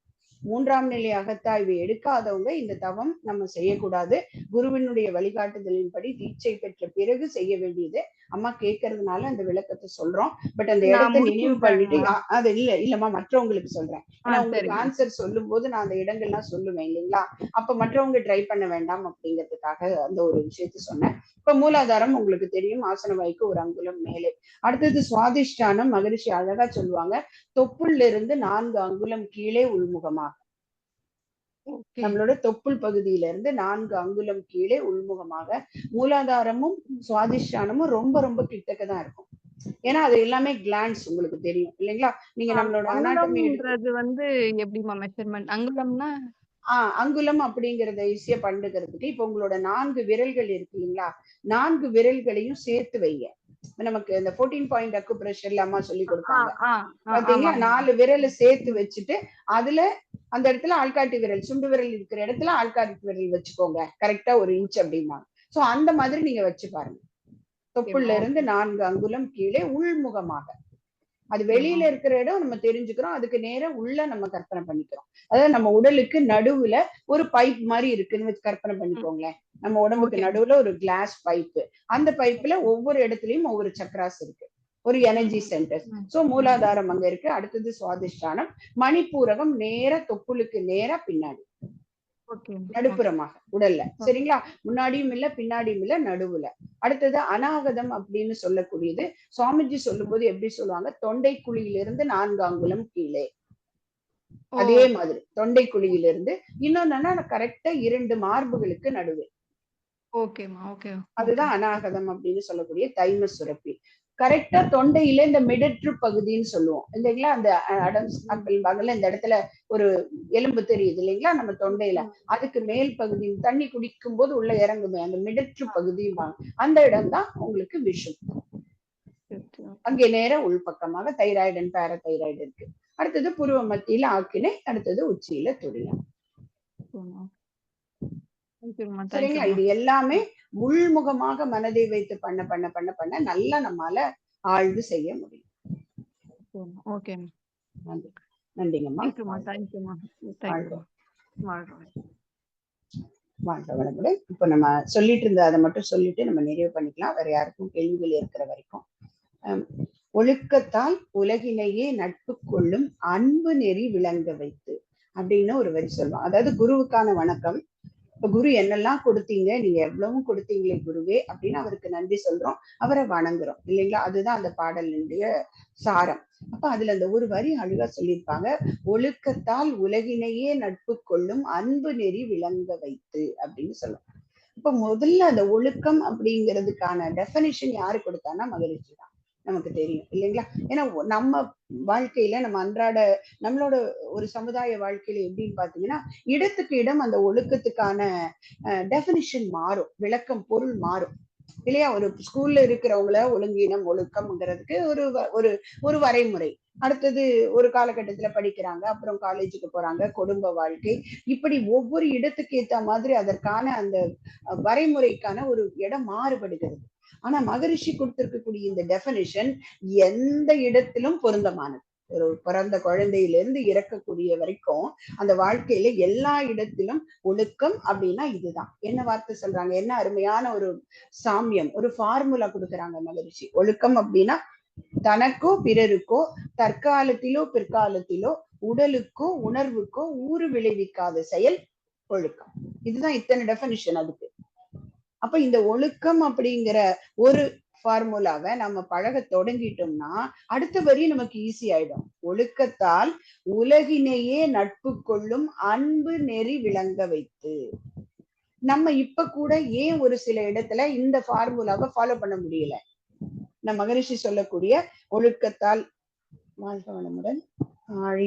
3ஆம் நிலை அகத்தாய்வு எடுக்காதவங்க இந்த தவம் நம்ம செய்யக்கூடாது. குருவினுடைய வழிகாட்டுதலின்படி தீட்சை பெற்ற பிறகு செய்ய வேண்டியது. அம்மா கேட்கறதுனால அந்த விளக்கத்தை சொல்றோம். பட் அந்த நான் இடத்தை நினைவு பண்ணிட்டு முடிச்சுட்டேங்கம்மா. அது இல்லம்மா, மற்றவங்களுக்கு சொல்றேன். ஏன்னா உங்களுக்கு சரிங்க. ஆன்சர் சொல்லும் போது நான் அந்த இடங்கள்லாம் சொல்லுவேன் இல்லைங்களா? அப்ப மற்றவங்க ட்ரை பண்ண வேண்டாம் அப்படிங்கிறதுக்காக அந்த ஒரு விஷயத்த சொன்னேன். இப்ப மூலாதாரம் உங்களுக்கு தெரியும், ஆசன வாய்க்கு ஒரு அங்குலம் மேலே. அடுத்தது சுவாதிஷ்டானம். மகரிஷி அழகா சொல்லுவாங்க, தொப்புள்ல இருந்து 4 அங்குலம் கீழே உள்முகமாக. ஓகே. நம்மளோட தொப்புள் பகுதியில இருந்து 4 அங்குலம் கீழே உள்முகமாக. மூலாதாரமும் சுவாதிஷ்டானமும் ரொம்ப ரொம்ப கிட்டக்கதான் இருக்கும். ஏன்னா அது எல்லாமே கிளான்ஸ், உங்களுக்கு தெரியும் இல்லைங்களா? நீங்க நம்மளோட அனாட்டமி எடுத்து அங்குலம்ன்றது வந்து எப்படிமா மெஷர்மெண்ட்? அங்குலம்னா அங்குலம் அப்படிங்கறத ஈஸியா பண்ணுகிறதுக்கு இப்ப உங்களோட 4 விரல்கள் இருக்கு இல்லைங்களா? 4 விரல்களையும் சேர்த்து வைங்க. நமக்கு இந்த 14 பாயிண்ட் அக்குப்ரெஷர்ல அம்மா சொல்லி கொடுப்பாங்க பாத்தீங்களா? ஆமாங்க. 4 விரலை சேர்த்து வச்சுட்டு அதுல அந்த இடத்துல ஆள்காட்டி விரல், சுண்டு விரல் இருக்கிற இடத்துல ஆள்காட்டி விரல் வச்சுக்கோங்க. கரெக்டா 1 இன்ச் அப்படிமா. சோ அந்த மாதிரி நீங்க வச்சு பாருங்க. தொப்புள்ள இருந்து 4 அங்குலம் கீழே உள்முகமாக. அது வெளியில இருக்கிற இடம் நம்ம தெரிஞ்சுக்கிறோம், அதுக்கு நேரம் உள்ள நம்ம கற்பனை பண்ணிக்கிறோம். அதாவது நம்ம உடலுக்கு நடுவுல ஒரு பைப் மாதிரி இருக்குன்னு கற்பனை பண்ணிக்கோங்களேன். நம்ம உடம்புக்கு நடுவுல ஒரு கிளாஸ் பைப்பு. அந்த பைப்புல ஒவ்வொரு இடத்துலயும் ஒவ்வொரு சக்கராஸ் இருக்கு, ஒரு எனர்ஜி சென்டர். சோ மூலாதாரம் அங்க இருக்கு. அடுத்தது சுவாதிஷ்டானம். மணிப்பூரகம் நேர தொப்புளுக்கு நேரா பின்னாடி, நடுப்புறமாக உடல்ல. சரிங்களா? முன்னாடியும் இல்ல பின்னாடியும் இல்ல, நடுவுல. அடுத்தது அநாகதம் அப்படின்னு சொல்லக்கூடியது. சுவாமிஜி சொல்லும் போது எப்படி சொல்லுவாங்க, தொண்டை குழியிலிருந்து 4 அங்குலம் கீழே. அதே மாதிரி தொண்டை குழியிலிருந்து இன்னொன்னு கரெக்டா 2 மார்புகளுக்கு நடுவே. அதுதான் அநாகதம் அப்படின்னு சொல்லக்கூடிய தைம சுரப்பி. கரெக்டா தொண்டையில இந்த மிடற்று பகுதின்னு சொல்லுவோம் இல்லைங்களா? அந்த அடம்ஸ் அப்படிம்பாங்கல்ல, இந்த இடத்துல ஒரு எலும்பு தெரியுது இல்லைங்களா நம்ம தொண்டையில, அதுக்கு மேல் பகுதி தண்ணி குடிக்கும் போது உள்ள இறங்குமே, அந்த மிடற்று பகுதிம்பாங்க. அந்த இடம் தான் உங்களுக்கு விஷம். அங்கே நேர உள்பக்கமாக தைராய்டு அண்ட் பாராதைராய்டு இருக்கு. அடுத்தது புருவ மத்தியில ஆக்கினை, அடுத்தது உச்சியில துரியம். சரிங்களா? இது எல்லாமே உள்முகமாக மனதை வைத்து பண்ண பண்ண பண்ண பண்ண நல்லா நம்மால ஆழ்ந்து செய்ய முடியும். நன்றிங்கம்மா. வாழ்க வளமுடன். இப்ப நம்ம சொல்லிட்டு இருந்த அதை மட்டும் சொல்லிட்டு நம்ம நிறைவு பண்ணிக்கலாம். வேற யாருக்கும் கேள்விகள் இருக்கிற வரைக்கும். ஒழுக்கத்தால் உலகினையே நட்பு கொள்ளும் அன்பு நெறி விளங்க வைத்து அப்படின்னு ஒரு வரி சொல்லுவோம். அதாவது குருவுக்கான வணக்கம். இப்ப குரு என்னெல்லாம் கொடுத்தீங்க, நீங்க எவ்வளவும் கொடுத்தீங்களே குருவே அப்படின்னு அவருக்கு நன்றி சொல்றோம், அவரை வணங்குறோம் இல்லைங்களா? அதுதான் அந்த பாடலினுடைய சாரம். அப்ப அதுல அந்த ஒரு வரி அழகா சொல்லியிருப்பாங்க, ஒழுக்கத்தால் உலகினையே நட்பு கொள்ளும் அன்பு நெறி விளங்க வைத்து அப்படின்னு சொல்லுவோம். இப்ப முதல்ல அந்த ஒழுக்கம் அப்படிங்கிறதுக்கான டெஃபினிஷன் யாரு கொடுத்தான்னா மகரிஷி தான். நமக்கு தெரியும் இல்லைங்களா? ஏன்னா நம்ம வாழ்க்கையில நம்ம அன்றாட நம்மளோட ஒரு சமுதாய வாழ்க்கையில எப்படின்னு பாத்தீங்கன்னா, இடத்துக்கு இடம் அந்த ஒழுக்கத்துக்கான டெஃபினிஷன் மாறும், விளக்கம் பொருள் மாறும் இல்லையா? ஒரு ஸ்கூல்ல இருக்கிறவங்கள ஒழுங்கீனம் ஒழுக்கம்ங்கிறதுக்கு ஒரு வரைமுறை. அடுத்தது ஒரு காலகட்டத்துல படிக்கிறாங்க, அப்புறம் காலேஜுக்கு போறாங்க, குடும்ப வாழ்க்கை, இப்படி ஒவ்வொரு இடத்துக்கு ஏத்த மாதிரி அதற்கான அந்த வரைமுறைக்கான ஒரு இடம் மாறுபடுகிறது. ஆனா மகரிஷி கொடுத்திருக்கக்கூடிய இந்த டெஃபினிஷன் எந்த இடத்திலும் பொருந்தமானது. ஒரு பிறந்த குழந்தையிலிருந்து இறக்கக்கூடிய வரைக்கும் அந்த வாழ்க்கையில எல்லா இடத்திலும் ஒழுக்கம் அப்படின்னா இதுதான். என்ன வார்த்தை சொல்றாங்க, என்ன அருமையான ஒரு சாமியம், ஒரு ஃபார்முலா கொடுக்குறாங்க மகரிஷி. ஒழுக்கம் அப்படின்னா தனக்கோ பிறருக்கோ தற்காலத்திலோ பிற்காலத்திலோ உடலுக்கோ உணர்வுக்கோ ஊறு விளைவிக்காத செயல் ஒழுக்கம். இதுதான் இத்தனை டெஃபினிஷன் அதுக்கு. அப்ப இந்த ஒழுக்கம் அப்படிங்கிற ஒரு ஃபார்முலாவை நம்ம பழக தொடங்கிட்டோம்னா அடுத்த வரி நமக்கு ஈஸி ஆயிடும். ஒழுக்கத்தால் உலகினையே நட்பு கொள்ளும் அன்பு நெறி விளங்க வைத்து. நம்ம இப்ப கூட ஏன் ஒரு சில இடத்துல இந்த ஃபார்முலாவை ஃபாலோ பண்ண முடியல? நம்ம மகரிஷி சொல்லக்கூடிய ஒழுக்கத்தால், வாழ்க வளமுடன்,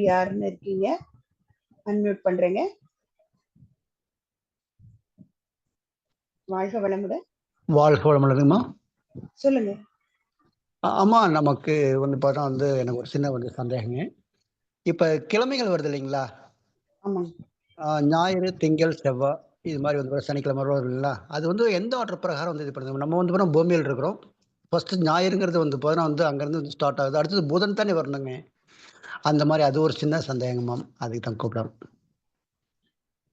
யாருன்னு இருக்கீங்க, அன்மியூட் பண்றேங்க. வாழ்க வளமுடன். வாழ்க வளமுடன்மா. சொல்லுங்க. ஆமா, நமக்கு வந்து பார்த்தா வந்து எனக்கு ஒரு சின்ன சந்தேகங்க. இப்ப கிழமைகள் வருது இல்லைங்களா? ஞாயிறு, திங்கள், செவ்வாய், இது மாதிரி வந்து சனிக்கிழமை வருது இல்லைங்களா? அது வந்து எந்த ஆர்டர் பிரகாரம் வந்து இது பண்ணுது? நம்ம வந்து பார்த்தா பூமியில் இருக்கிறோம். ஃபர்ஸ்ட் ஞாயிறுங்கிறது வந்து பார்த்தா வந்து அங்கிருந்து ஸ்டார்ட் ஆகுது. அடுத்தது புதன் தானே வரணுங்க. அந்த மாதிரி அது ஒரு சின்ன சந்தேகம் மேம், அதுக்கு தான் கூப்பிடுறோம்.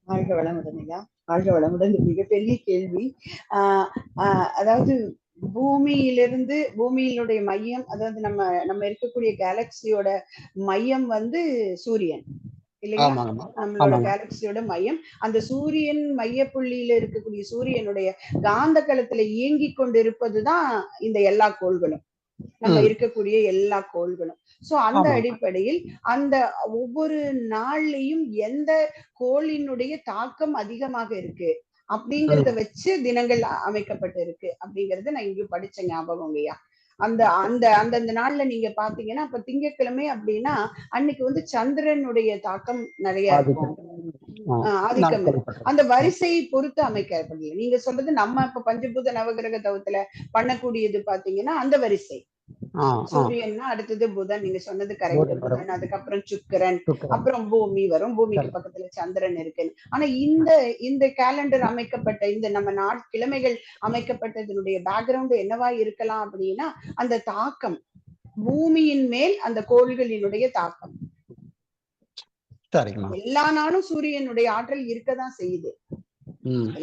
வாழ்க வளமுடன் ஐயா, வாழ்க வளமுடன். மிகப்பெரிய கேள்வி. அதாவது பூமியினுடைய மையம், அதாவது நம்ம இருக்கக்கூடிய கேலக்சியோட மையம் வந்து சூரியன் இல்லைங்களா? நம்மளோட கேலக்சியோட மையம் அந்த சூரியன் மைய புள்ளியில இருக்கக்கூடிய சூரியனுடைய காந்த களத்துல இயங்கி கொண்டிருப்பதுதான் இந்த எல்லா கோள்களும், நம்ம இருக்கக்கூடிய எல்லா கோள்களும். சோ அந்த அடிப்படையில் அந்த ஒவ்வொரு நாள்லயும் எந்த கோளினுடைய தாக்கம் அதிகமாக இருக்கு அப்படிங்கறத வச்சு தினங்கள் அமைக்கப்பட்டு இருக்கு அப்படிங்கறது நான் இங்க படிச்ச ஞாபகம் ஐயா. அந்த அந்த அந்தந்த நாள்ல நீங்க பாத்தீங்கன்னா, அப்ப திங்கட்கிழமை அப்படின்னா அன்னைக்கு வந்து சந்திரனுடைய தாக்கம் நிறைய இருக்கும், ஆதிக்கம் இருக்கும். அந்த வரிசையை பொறுத்து அமைக்கப்படல. நீங்க சொல்றது நம்ம இப்ப பஞ்சபூத நவகிரக தவத்துல பண்ணக்கூடியது பாத்தீங்கன்னா அந்த வரிசை. சூரியன்னா அடுத்தது புதன், நீங்க சொன்னது கரெக்ட், புதன், அதுக்கப்புறம் சுக்கிரன், அப்புறம் பூமி வரும், பூமிக்கு பக்கத்துல சந்திரன் இருக்கு. ஆனா இந்த கேலண்டர் அமைக்கப்பட்ட இந்த நம்ம நாட்கிழமைகள் அமைக்கப்பட்டதனுடைய பேக்ரவுண்ட் என்னவா இருக்கலாம் அப்படின்னா அந்த தாக்கம், பூமியின் மேல் அந்த கோள்களினுடைய தாக்கம். எல்லா நாளும் சூரியனுடைய ஆற்றல் இருக்கதான் செய்யுது,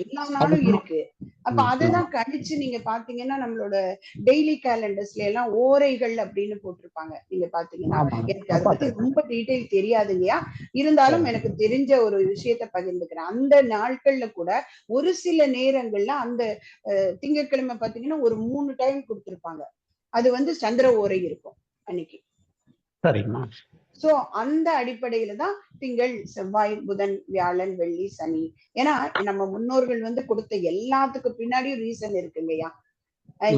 எல்லா நாளும் இருக்கு. அப்ப அததான் கணிச்சு நீங்க பாத்தீங்கன்னா நம்மளோட டெய்லி கேலண்டர்ஸ்ல எல்லாம் ஓரைகள் அப்படின்னு போட்டிருப்பாங்க. நீங்க பாத்தீங்கன்னா எனக்கு அதை பத்தி ரொம்ப டீட்டெயில் தெரியாதுங்கயா, இருந்தாலும் எனக்கு தெரிஞ்ச ஒரு விஷயத்த பகிர்ந்துக்கிறேன். அந்த நாட்கள்ல கூட ஒரு சில நேரங்கள்ல அந்த திங்கட்கிழமை பாத்தீங்கன்னா ஒரு 3 டைம் கொடுத்திருப்பாங்க. அது வந்து சந்திர ஓரை இருக்கும் அன்னைக்கு. சரிங்களா? சோ அந்த அடிப்படையில தான் திங்கள், செவ்வாய், புதன், வியாழன், வெள்ளி, சனி. ஏன்னா நம்ம முன்னோர்கள் வந்து கொடுத்த எல்லாத்துக்கு பின்னாடியும் ரீசன் இருக்குங்கய்யா.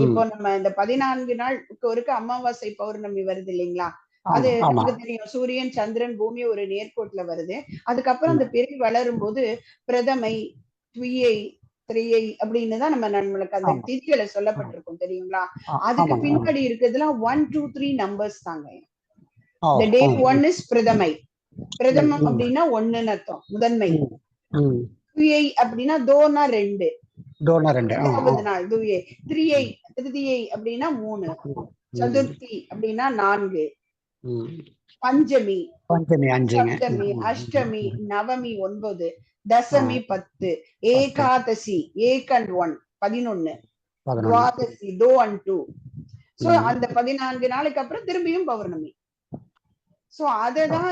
இப்போ நம்ம இந்த 14 நாளுக்கு ஒருக்க அமாவாசை பௌர்ணமி வருது இல்லைங்களா? அது நமக்கு தெரியும், சூரியன், சந்திரன், பூமி ஒரு நேர்கோட்டுல வருது. அதுக்கப்புறம் அந்த பிறை வளரும் போது பிரதமை, துவியை, திரியை அப்படின்னு தான் நம்மளுக்கு அந்த திதிகளை சொல்லப்பட்டிருக்கும் தெரியுங்களா? அதுக்கு பின்னாடி இருக்கிறதுலாம் 1 2 3 நம்பர்ஸ் தாங்க. The day 1 is பிரதமை. பிரதமம் அப்படின்னா 1ன்னு அர்த்தம், முதன்மை. துவியை அப்படின்னா தோனா 2, இரண்டாவது நாள் துவியை. திருதியை அப்படின்னா 3, சதுர்த்தி அப்படின்னா 4, பஞ்சமி, சப்தமி, அஷ்டமி, நவமி 9, தசமி 10, ஏகாதசி, ஏக் அண்ட் 1 11, துவாதசி, தோ அண்ட் 2. சோ அந்த 14 நாளுக்கு அப்புறம் திரும்பியும் பௌர்ணமி. சோ அததான்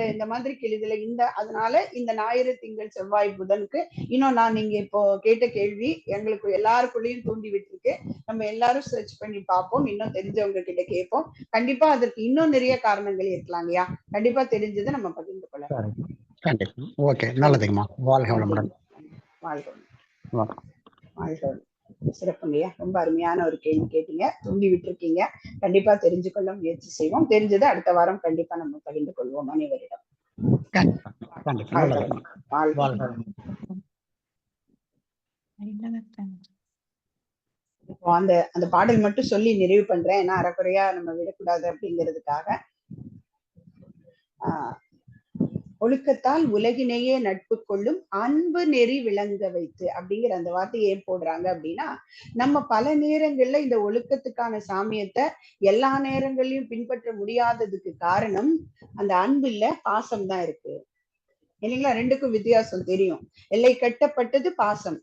இந்த மாதிரி கேள்வியில அதனால இந்த ஞாயிறு, திங்கள், செவ்வாய், புதனுக்கு இன்னும் நீங்க இப்போ கேட்ட கேள்வி எங்களுக்கு எல்லாருக்குள்ளயும் தூண்டி விட்டுருக்கு. நம்ம எல்லாரும் சர்ச் பண்ணி பார்ப்போம், இன்னும் தெரிஞ்சவங்க கிட்ட கேட்போம். கண்டிப்பா அதற்கு இன்னும் நிறைய காரணங்கள் இருக்கலாம் இல்லையா? கண்டிப்பா தெரிஞ்சதை நம்ம பகிர்ந்து கொள்ளலாம். கண்டிப்பா. ஓகே, நல்லதுங்கம்மா. வாழ்க வளமுடன். வாழ்க வளமுடன். சிறப்புங்கய்யா, ரொம்ப அருமையான ஒரு கேள்வி கேட்டீங்க, தூண்டி விட்டுருக்கீங்க. கண்டிப்பா தெரிஞ்சு கொள்ள முயற்சி செய்வோம். தெரிஞ்சது அடுத்த வாரம் கண்டிப்பா நம்ம பகிர்ந்து கொள்வோம் அனைவரிடம். இப்போ அந்த பாடல் மட்டும் சொல்லி நிறைவு பண்றேன், ஏன்னா அறக்குறையா நம்ம விடக்கூடாது அப்படிங்கிறதுக்காக. ஒழுக்கத்தால் உலகினையே நட்பு கொள்ளும் அன்பு நெறி விளங்க வைத்து அப்படிங்கிற அந்த வார்த்தையை ஏன் போடுறாங்க அப்படின்னா, நம்ம பல நேரங்கள்ல இந்த ஒழுக்கத்துக்கான சாமியத்தை எல்லா நேரங்கள்லயும் பின்பற்ற முடியாததுக்கு காரணம் அந்த அன்பு இல்ல, பாசம் தான் இருக்கு இல்லைங்களா? ரெண்டுக்கும் வித்தியாசம் தெரியும். எல்லை கட்டப்பட்டது பாசம்,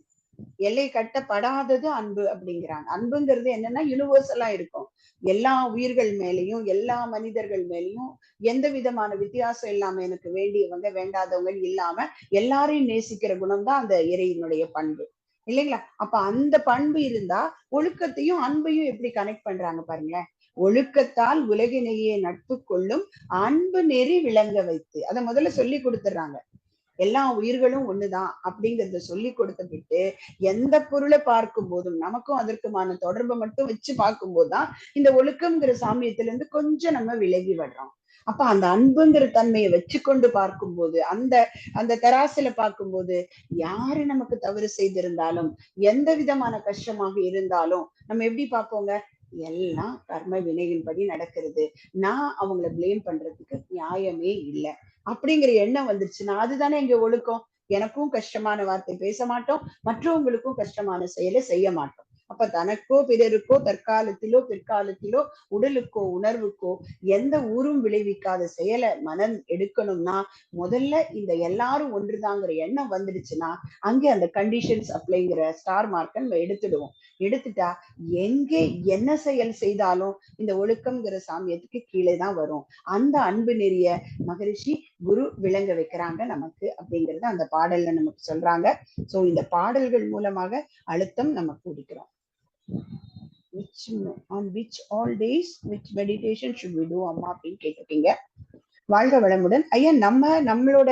எல்லை கட்டப்படாதது அன்பு அப்படிங்கிறாங்க. அன்புங்கிறது என்னன்னா யூனிவர்சலா இருக்கும், எல்லா உயிர்கள் மேலையும் எல்லா மனிதர்கள் மேலையும் எந்த விதமான வித்தியாசம் இல்லாம, எனக்கு வேண்டியவங்க வேண்டாதவங்க இல்லாம எல்லாரையும் நேசிக்கிற குணம் தான் அந்த இறையினுடைய பண்பு இல்லைங்களா? அப்ப அந்த பண்பு இருந்தா ஒழுக்கத்தையும் அன்பையும் எப்படி கனெக்ட் பண்றாங்க பாருங்களேன். ஒழுக்கத்தால் உலகினையே நட்பு கொள்ளும் அன்பு நெறி விளங்க வைத்து, அதை முதல்ல சொல்லி கொடுத்துடுறாங்க. எல்லா உயிர்களும் ஒண்ணுதான் அப்படிங்கறத சொல்லி கொடுத்துட்டு எந்த பொருளை பார்க்கும் போதும் நமக்கும் அதற்குமான தொடர்பை மட்டும் வச்சு பார்க்கும் போதுதான் இந்த ஒழுக்கம்ங்கிற சாமியத்துல இருந்து கொஞ்சம் நம்ம விலகி வர்றோம். அப்ப அந்த அன்புங்கிற தன்மையை வச்சுக்கொண்டு பார்க்கும்போது, அந்த தராசுல பார்க்கும்போது யாரு நமக்கு தவறு செய்திருந்தாலும், எந்த விதமான கஷ்டமாக இருந்தாலும் நம்ம எப்படி பார்ப்போங்க, எல்லாம் கர்ம வினையின்படி நடக்கிறது, நான் அவங்களை பிளேம் பண்றதுக்கு நியாயமே இல்லை அப்படிங்கிற எண்ணம் வந்துருச்சுன்னா அதுதானே இங்க ஒழுக்கம். எனக்கும் கஷ்டமான வார்த்தை பேச மாட்டோம், மற்றவங்களுக்கும் கஷ்டமான செயலை செய்ய மாட்டோம். அப்ப தனக்கோ பிறருக்கோ தற்காலத்திலோ பிற்காலத்திலோ உடலுக்கோ உணர்வுக்கோ எந்த ஊரும் விளைவிக்காத செயலை மனம் எடுக்கணும்னா முதல்ல இந்த எல்லாரும் ஒன்றுதாங்கிற எண்ணம் வந்துடுச்சுன்னா அங்கே அந்த கண்டிஷன்ஸ் அப்ளைங்கிற ஸ்டார் மார்க்கை நம்ம எடுத்துடுவோம். எடுத்துட்டா எங்கே என்ன செயல் செய்தாலும் இந்த ஒழுக்கம்ங்கிற சாமியத்துக்கு கீழே தான் வரும். அந்த அன்பு நெறிய மகரிஷி குரு விளங்க வைக்கிறாங்க நமக்கு அப்படிங்கறது அந்த பாடல்ல நமக்கு சொல்றாங்க. சோ இந்த பாடல்கள் மூலமாக அழுத்தம் நம்ம கூடிக்கிறோம். on which all days which meditation should we do அம்மா அப்படின்னு கேட்டிருக்கீங்க. வாழ்க வளமுடன் ஐயா. நம்மளோட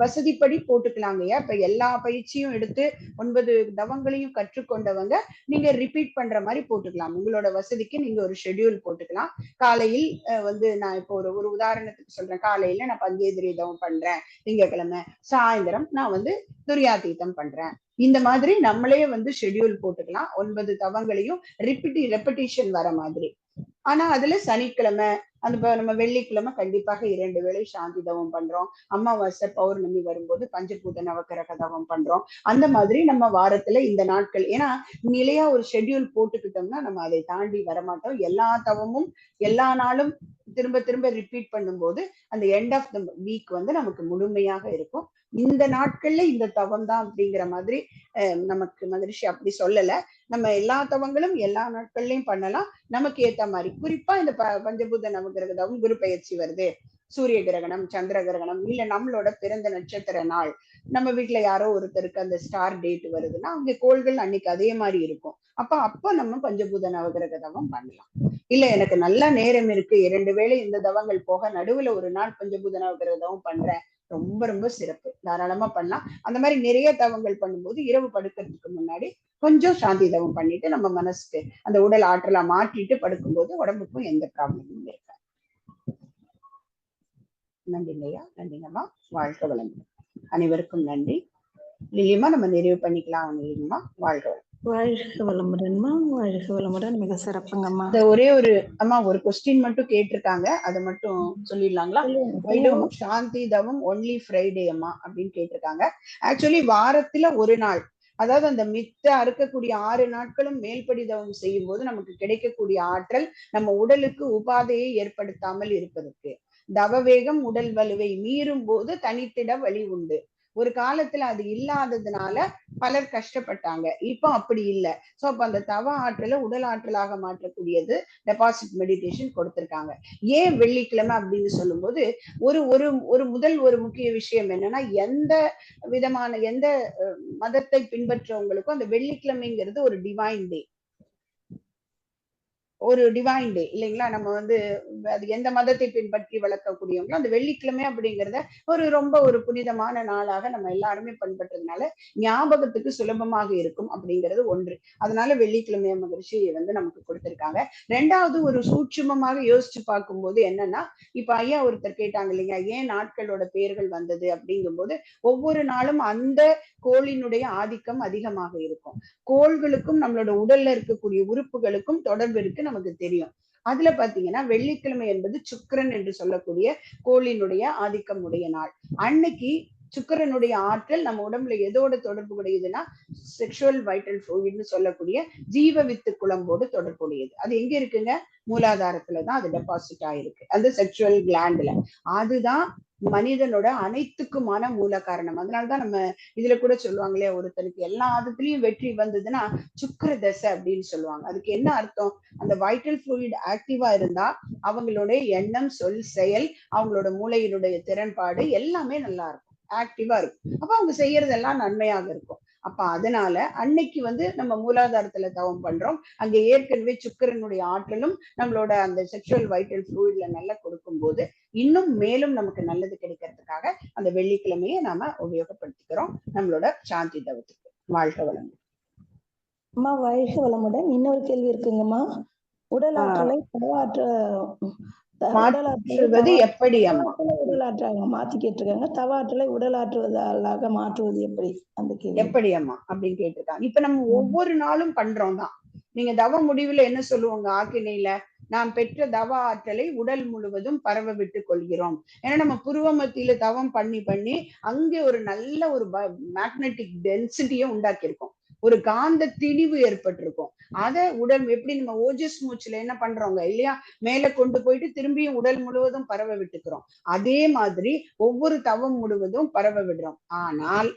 வசதிப்படி போட்டுக்கலாங்க ஐயா. இப்ப எல்லா பயிற்சியும் எடுத்து 9 தவங்களையும் கற்றுக்கொண்டவங்க நீங்க ரிப்பீட் பண்ற மாதிரி போட்டுக்கலாம். உங்களோட வசதிக்கு நீங்க ஒரு ஷெட்யூல் போட்டுக்கலாம். காலையில் நான் இப்போ ஒரு உதாரணத்துக்கு சொல்றேன். காலையில நான் பஞ்சேந்திரிய தவம் பண்றேன் திங்கட்கிழமை, சாயந்தரம் நான் துரியாதீதம் பண்றேன். இந்த மாதிரி நம்மளே ஷெட்யூல் போட்டுக்கலாம். 9 தவங்களையும் ரெப்படிஷன் வர மாதிரி. ஆனா அதுல சனிக்கிழமை நம்ம வெள்ளிக்கிழமை கண்டிப்பாக 2 வேளை சாந்தி தவம் பண்றோம். அமாவாசை பௌர்ணமி வரும்போது பஞ்சபூத நவக்கிரக தவம் பண்றோம். அந்த மாதிரி நம்ம வாரத்துல இந்த நாட்கள், ஏன்னா நிலையா ஒரு ஷெட்யூல் போட்டுக்கிட்டோம்னா நம்ம அதை தாண்டி வரமாட்டோம். எல்லா தவமும் எல்லா நாளும் திரும்ப திரும்ப ரிப்பீட் பண்ணும்போது அந்த எண்ட் ஆஃப் த வீக் நமக்கு முழுமையாக இருக்கும். இந்த நாட்கள்ல இந்த தவம் தான் அப்படிங்கிற மாதிரி நமக்கு மகரிஷி அப்படி சொல்லல. நம்ம எல்லா தவங்களும் எல்லா நாட்கள்லயும் பண்ணலாம் நமக்கு ஏத்த மாதிரி. குறிப்பா இந்த பஞ்சபூத நவகிரக தவம், குரு பெயர்ச்சி வருது, சூரிய கிரகணம், சந்திர கிரகணம், இல்ல நம்மளோட பிறந்த நட்சத்திர நாள், நம்ம வீட்டுல யாரோ ஒருத்தருக்கு அந்த ஸ்டார் டேட் வருதுன்னா அவங்க கோள்கள் அன்னைக்கு அதே மாதிரி இருக்கும். அப்ப நம்ம பஞ்சபூத நவகிரக தவம் பண்ணலாம். இல்ல எனக்கு நல்ல நேரம் இருக்கு, 2 வேளை இந்த தவங்கள் போக நடுவுல ஒரு நாள் பஞ்சபூத நவகிரக தவம் பண்றேன், ரொம்ப ரொம்ப சிறப்பு, தாராளமா பண்ணலாம். அந்த மாதிரி நிறைய தவங்கள் பண்ணும்போது இரவு படுக்கிறதுக்கு முன்னாடி கொஞ்சம் சாந்தி தவம் பண்ணிட்டு நம்ம மனசுக்கு அந்த உடல் ஆற்றலா மாற்றிட்டு படுக்கும்போது உடம்புக்கும் எந்த ப்ராப்ளமும் இருக்காது. நன்றிங்கய்யா. நன்றிங்கம்மா. வாழ்க வளமுடன். அனைவருக்கும் நன்றி. லில்லியம்மா நம்ம நிறைவு பண்ணிக்கலாம். லில்லியம்மா வாழ்க வளம். வாழ்க வளமுடன்மா. வாழ்க வளமுடன். மிக சிறப்புங்கம்மா. ஒரே ஒரு கொஸ்டின் மட்டும் கேட்டிருக்காங்க, அதை மட்டும் சொல்லிடலாங்களா? சாந்தி தவம் ஒன்லி ஃப்ரைடே அம்மா அப்படின்னு கேட்டிருக்காங்க. ஆக்சுவலி வாரத்துல ஒரு நாள், அதாவது அந்த மித்த அறுக்கக்கூடிய 6 நாட்களும் மேல்படி தவம் செய்யும் போது நமக்கு கிடைக்கக்கூடிய ஆற்றல் நம்ம உடலுக்கு உபாதையை ஏற்படுத்தாமல் இருப்பதற்கு. தவவேகம் உடல் வலுவை மீறும் போது தனித்திட வழி உண்டு. ஒரு காலத்துல அது இல்லாததுனால பலர் கஷ்டப்பட்டாங்க. இப்போ அப்படி இல்லை. சோ அப்ப அந்த தவ ஆற்றலை உடல் ஆற்றலாக மாற்றக்கூடியது டெபாசிட் மெடிடேஷன் கொடுத்திருக்காங்க. ஏன் வெள்ளிக்கிழமை அப்படின்னு சொல்லும் போது ஒரு முக்கிய விஷயம் என்னன்னா, எந்த விதமான எந்த மதத்தை பின்பற்றவங்களுக்கும் அந்த வெள்ளிக்கிழமைங்கிறது ஒரு டிவைன் டே, ஒரு டிவைன் டே இல்லைங்களா? நம்ம அது எந்த மதத்தை பின்பற்றி வளர்க்கக்கூடியவங்களும் அந்த வெள்ளிக்கிழமை அப்படிங்கிறத ரொம்ப ஒரு புனிதமான நாளாக நம்ம எல்லாருமே பண்பற்றதுனால ஞாபகத்துக்கு சுலபமாக இருக்கும் அப்படிங்கிறது ஒன்று. அதனால வெள்ளிக்கிழமைய மகரிஷி நமக்கு கொடுத்திருக்காங்க. ரெண்டாவது ஒரு சூட்சுமமாக யோசிச்சு பார்க்கும்போது என்னன்னா, இப்ப ஐயா ஒருத்தர் கேட்டாங்க இல்லைங்க, ஏன் நாட்களோட பெயர்கள் வந்தது அப்படிங்கும்போது ஒவ்வொரு நாளும் அந்த கோளினுடைய ஆதிக்கம் அதிகமாக இருக்கும். கோள்களுக்கும் நம்மளோட உடல்ல இருக்கக்கூடிய உறுப்புகளுக்கும் தொடர்பு இருக்கு, நமக்கு தெரியும். அதுல பாத்தீங்கன்னா வெள்ளிக்கிழமை என்பது சுக்கிரன் என்று சொல்லக்கூடிய கோளினுடைய ஆதிக்கம் உடைய நாள். அன்னைக்கு சுக்கிரனுடைய ஆற்றல் நம்ம உடம்புல எதோட தொடர்பு உடையதுன்னா செக்ஷுவல் வைட்டல் ஃப்ளூயிட்னு சொல்லக்கூடிய ஜீவ வித்து குழம்போடு தொடர்புடையது. அது எங்க இருக்குங்க? மூலாதாரத்துலதான் அது டெபாசிட் ஆயிருக்கு, அந்த செக்ஷுவல் கிளாண்ட்ல. அதுதான் மனிதனோட அனைத்துக்குமான மூல காரணம். அதனாலதான் நம்ம இதுல கூட சொல்லுவாங்களே, ஒருத்தருக்கு எல்லா விதத்துலயும் வெற்றி வந்ததுன்னா சுக்கிர தசை அப்படின்னு சொல்லுவாங்க. அதுக்கு என்ன அர்த்தம்? அந்த வைட்டல் ஃப்ளூயிட் ஆக்டிவா இருந்தா அவங்களுடைய எண்ணம், சொல், செயல், அவங்களோட மூளையினுடைய திறன்பாடு எல்லாமே நல்லா இருக்கும், ஆக்டிவா இருக்கும். அப்ப அவங்க செய்யறதெல்லாம் நன்மையாக இருக்கும். அப்ப அதனால அன்னைக்கு நம்ம மூலாதாரத்துல தவம் பண்றோம். அங்க ஏற்கனவே சுக்கிரனுடைய ஆற்றலும் நம்மளோட அந்த செக்ஷுவல் வைட்டல் ஃப்ளூயிட்ல நல்லா கொடுக்கும் போது இன்னும் மேலும் நமக்கு நல்லது கிடைக்கிறதுக்காக அந்த வெள்ளிக்கிழமையை நாம உபயோகப்படுத்திக்கிறோம் நம்மளோட சாந்தி தவத்துக்கு. வாழ்க வளமுடன். அம்மா வாழ்க வளமுடன். இன்னொரு கேள்வி இருக்குங்கம்மா. உடல் ஆற்றலை எப்படி உடல் ஆற்றலாக மாத்தி கேட்டிருக்காங்க. தவ ஆற்றலை உடல் ஆற்றுவதாக மாற்றுவது எப்படி, அந்த கேள்வி எப்படி அம்மா அப்படின்னு கேட்டிருக்காங்க. இப்ப நம்ம ஒவ்வொரு நாளும் பண்றோம் தான். நீங்க தவ முடிவுல என்ன சொல்லுவாங்க ஆக்கினையில? நாம் பெற்ற தவ ஆற்றலை உடல் முழுவதும் பரவ விட்டு கொள்கிறோம். ஏன்னா நம்ம புருவ மத்தியில தவம் பண்ணி அங்கே ஒரு நல்ல ஒரு மேக்னெட்டிக் டென்சிட்டியை உண்டாக்கியிருக்கோம். ஒரு காந்த திணிவு ஏற்பட்டிருக்கும். அதை உடல் எப்படி நம்ம ஓஜஸ் மூச்சுல என்ன பண்றோங்க இல்லையா, மேல கொண்டு போயிட்டு திரும்பியும் உடல் முழுவதும் பரவ விட்டுக்கிறோம். அதே மாதிரி ஒவ்வொரு தவம் முழுவதும் பரவ விடுறோம். ஆனால்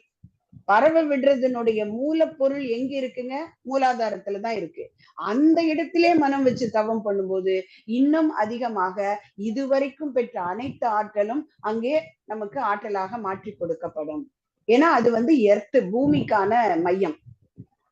பரவ விடுறதுனுடைய மூலப்பொருள் எங்க இருக்குங்க? மூலாதாரத்துலதான் இருக்கு. அந்த இடத்திலே மனம் வச்சு தவம் பண்ணும்போது இன்னும் அதிகமாக இதுவரைக்கும் பெற்ற அனைத்து ஆற்றலும் அங்கே நமக்கு ஆற்றலாக மாற்றி கொடுக்கப்படும். ஏன்னா அது வந்து எர்த்து, பூமிக்கான மையம்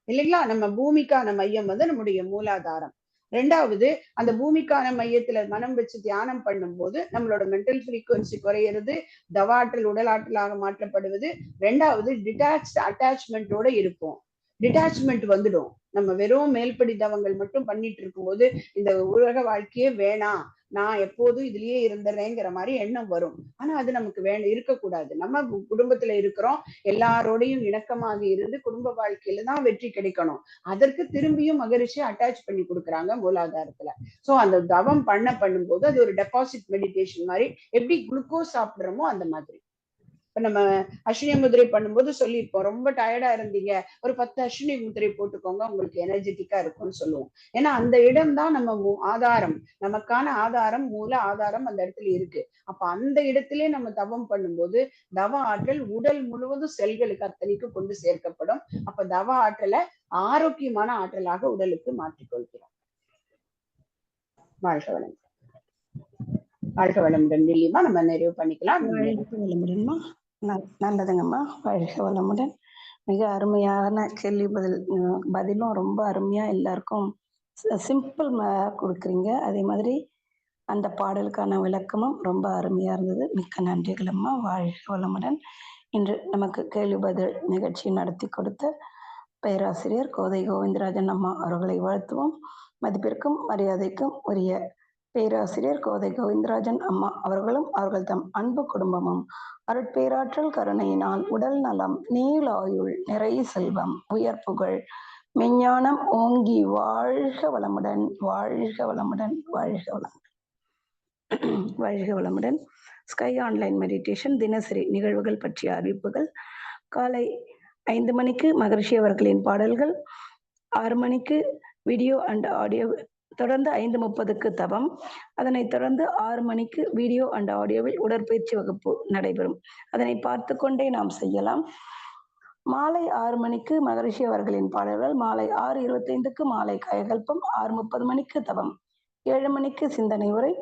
இல்லைங்களா? நம்ம பூமிக்கான மையம் வந்து நம்முடைய மூலாதாரம். ரெண்டாவது, அந்த பூமிக்கான மையத்துல மனம் வச்சு தியானம் பண்ணும்போது நம்மளோட மென்டல் ஃப்ரீக்குவன்சி குறையிறது, தவாற்றல் உடல் ஆற்றலாக மாற்றப்படுவது. ரெண்டாவது, டிட்டாச் அட்டாச்மெண்டோட இருப்போம். டிட்டாச்மெண்ட் வந்துடும். நம்ம வெறும் மேல்படி தவங்கள் மட்டும் பண்ணிட்டு இருக்கும்போது இந்த உலக வாழ்க்கையே வேணாம், நான் எப்போதும் இதுலயே இருந்துறேங்கிற மாதிரி எண்ணம் வரும். ஆனா அது நமக்கு இருக்கக்கூடாது. நம்ம குடும்பத்துல இருக்கிறோம், எல்லாரோடையும் இணக்கமாக இருந்து குடும்ப வாழ்க்கையில தான் வெற்றி கிடைக்கணும். அதற்கு திரும்பியும் மகரிஷி அட்டாச் பண்ணி கொடுக்குறாங்க மூலாதாரத்துல. சோ அந்த தவம் பண்ணும்போது அது ஒரு டெபாசிட் மெடிடேஷன் மாதிரி, எப்படி குளுக்கோஸ் சாப்பிடுறோமோ அந்த மாதிரி. இப்ப நம்ம அஸ்வினி முதிரை பண்ணும்போது சொல்லியிருப்போம், ரொம்ப டயர்டா இருந்தீங்க ஒரு 10 அஸ்வினி முதிரை போட்டுக்கோங்க, உங்களுக்கு எனர்ஜெட்டிக்கா இருக்கும்னு சொல்லுவோம். ஏன்னா அந்த இடம் தான் நம்ம ஆதாரம், நமக்கான ஆதாரம், மூல ஆதாரம் அந்த இடத்துல இருக்கு. அப்ப அந்த இடத்திலே நம்ம தவம் பண்ணும்போது தவ ஆற்றல் உடல் முழுவதும் செல்களுக்கு அத்தனைக்கு கொண்டு சேர்க்கப்படும். அப்ப தவ ஆற்றலை ஆரோக்கியமான ஆற்றலாக உடலுக்கு மாற்றிக்கொள்கிறோம். வாழ்க வளம். வாழ்க வளமுடன். இல்லையமா நம்ம நிறைவு பண்ணிக்கலாம். வளமுடன்மா. நல்லதுங்கம்மா. வாழ்க வளமுடன். மிக அருமையான கேள்வி பதிலும் ரொம்ப அருமையா எல்லாருக்கும் சிம்பிள் கொடுக்குறீங்க. அதே மாதிரி அந்த பாடலுக்கான விளக்கமும் ரொம்ப அருமையா இருந்தது. மிக்க நன்றிகளம்மா. வாழ்க வளமுடன். இன்று நமக்கு கேள்வி பதில் நிகழ்ச்சி நடத்தி கொடுத்த பேராசிரியர் கோதை கோவிந்தராஜன் அம்மா அவர்களை வாழ்த்துவோம். மதிப்பிற்கும் மரியாதைக்கும் உரிய பேராசிரியர் கோதை கோவிந்தராஜன் அம்மா அவர்களும் அவர்கள் தம் அன்பு குடும்பமும் அருட்பேராற்றல் கருணையினால் உடல் நலம், நீளாயுள், நிறை செல்வம், உயர் புகழ், மெஞ்ஞானம் ஓங்கி வாழ்க வளமுடன், வாழ்க வளமுடன், வாழ்க வளமுடன். வாழ்க வளமுடன். ஸ்கை ஆன்லைன் மெடிடேஷன் தினசரி நிகழ்வுகள் பற்றிய அறிவிப்புகள். காலை 5 மணிக்கு மகரிஷி அவர்களின் பாடல்கள், 6 மணிக்கு வீடியோ அண்ட் ஆடியோ, தொடர்ந்து 5:30க்கு தவம், அதனைத் தொடர்ந்து 6 மணிக்கு வீடியோ அண்ட் ஆடியோவில் உடற்பயிற்சி வகுப்பு நடைபெறும். அதனை பார்த்து கொண்டே நாம் செய்யலாம். மாலை 6 மணிக்கு மகரிஷி அவர்களின் பாடல்கள், மாலை 6:25க்கு மாலை காயகல்பம், 6:30 மணிக்கு தவம், 7 மணிக்கு சிந்தனை உரை,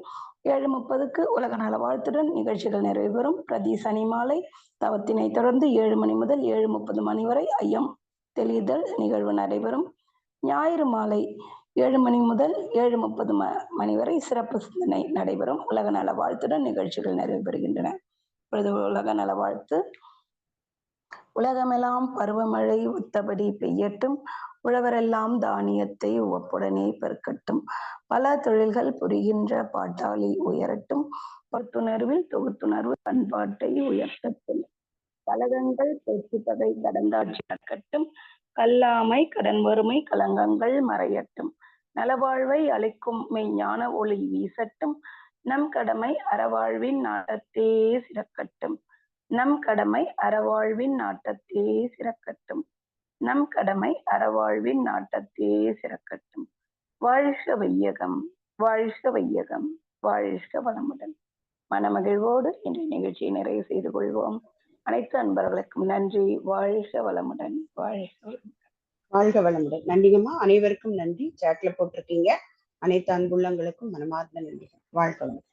7:30க்கு உலக நல வாழ்த்துடன் நிகழ்ச்சிகள் நிறைவு பெறும். பிரதி சனி மாலை தவத்தினை தொடர்ந்து 7 மணி முதல் 7:30 மணி வரை ஐயம் தெளிதல் நிகழ்வு நடைபெறும். ஞாயிறு மாலை 7 மணி முதல் 7:30 மணி வரை சிறப்பு சிந்தனை நடைபெறும். உலக நல வாழ்த்துடன் நிகழ்ச்சிகள் நிறைவு பெறுகின்றன. இப்பொழுது உலக நல வாழ்த்து. உலகமெல்லாம் பருவமழை ஒத்தபடி பெய்யட்டும், உழவரெல்லாம் தானியத்தை உவப்புடனே பெருக்கட்டும், பல தொழில்கள் புரிகின்ற பாட்டாளி உயரட்டும், பத்துணர்வில் தொகுத்துணர்வு பண்பாட்டை உயர்த்தட்டும், கலகங்கள் பேச்சு பகை கடந்தாட்சி நடக்கட்டும், கல்லாமை கடன் வறுமை கலங்கங்கள் மறையட்டும், நலவாழ்வை அளிக்கும் மெய்ஞான ஒளி வீசட்டும், நம் கடமை அறவாழ்வின் நாட்டத்தே சிறக்கட்டும், நம் கடமை அறவாழ்வின் நாட்டத்தே சிறக்கட்டும், நம் கடமை அறவாழ்வின் நாட்டத்தே சிறக்கட்டும். வாழ்க வையகம், வாழ்க வையகம், வாழ்க வளமுடன். மனமகிழ்வோடு இன்றைய நிகழ்ச்சியை நிறைவு செய்து கொள்வோம். அனைத்து அன்பர்களுக்கும் நன்றி. வாழ்க வளமுடன், வாழ்க வளமுடன். வாழ்க வளமுடன். நன்றிங்கம்மா. அனைவருக்கும் நன்றி. சாட்ல போட்டிருக்கீங்க. அனைத்து அன்புள்ளங்களுக்கும் மனமார்ந்த நன்றிகள். வாழ்க வளமுடன்.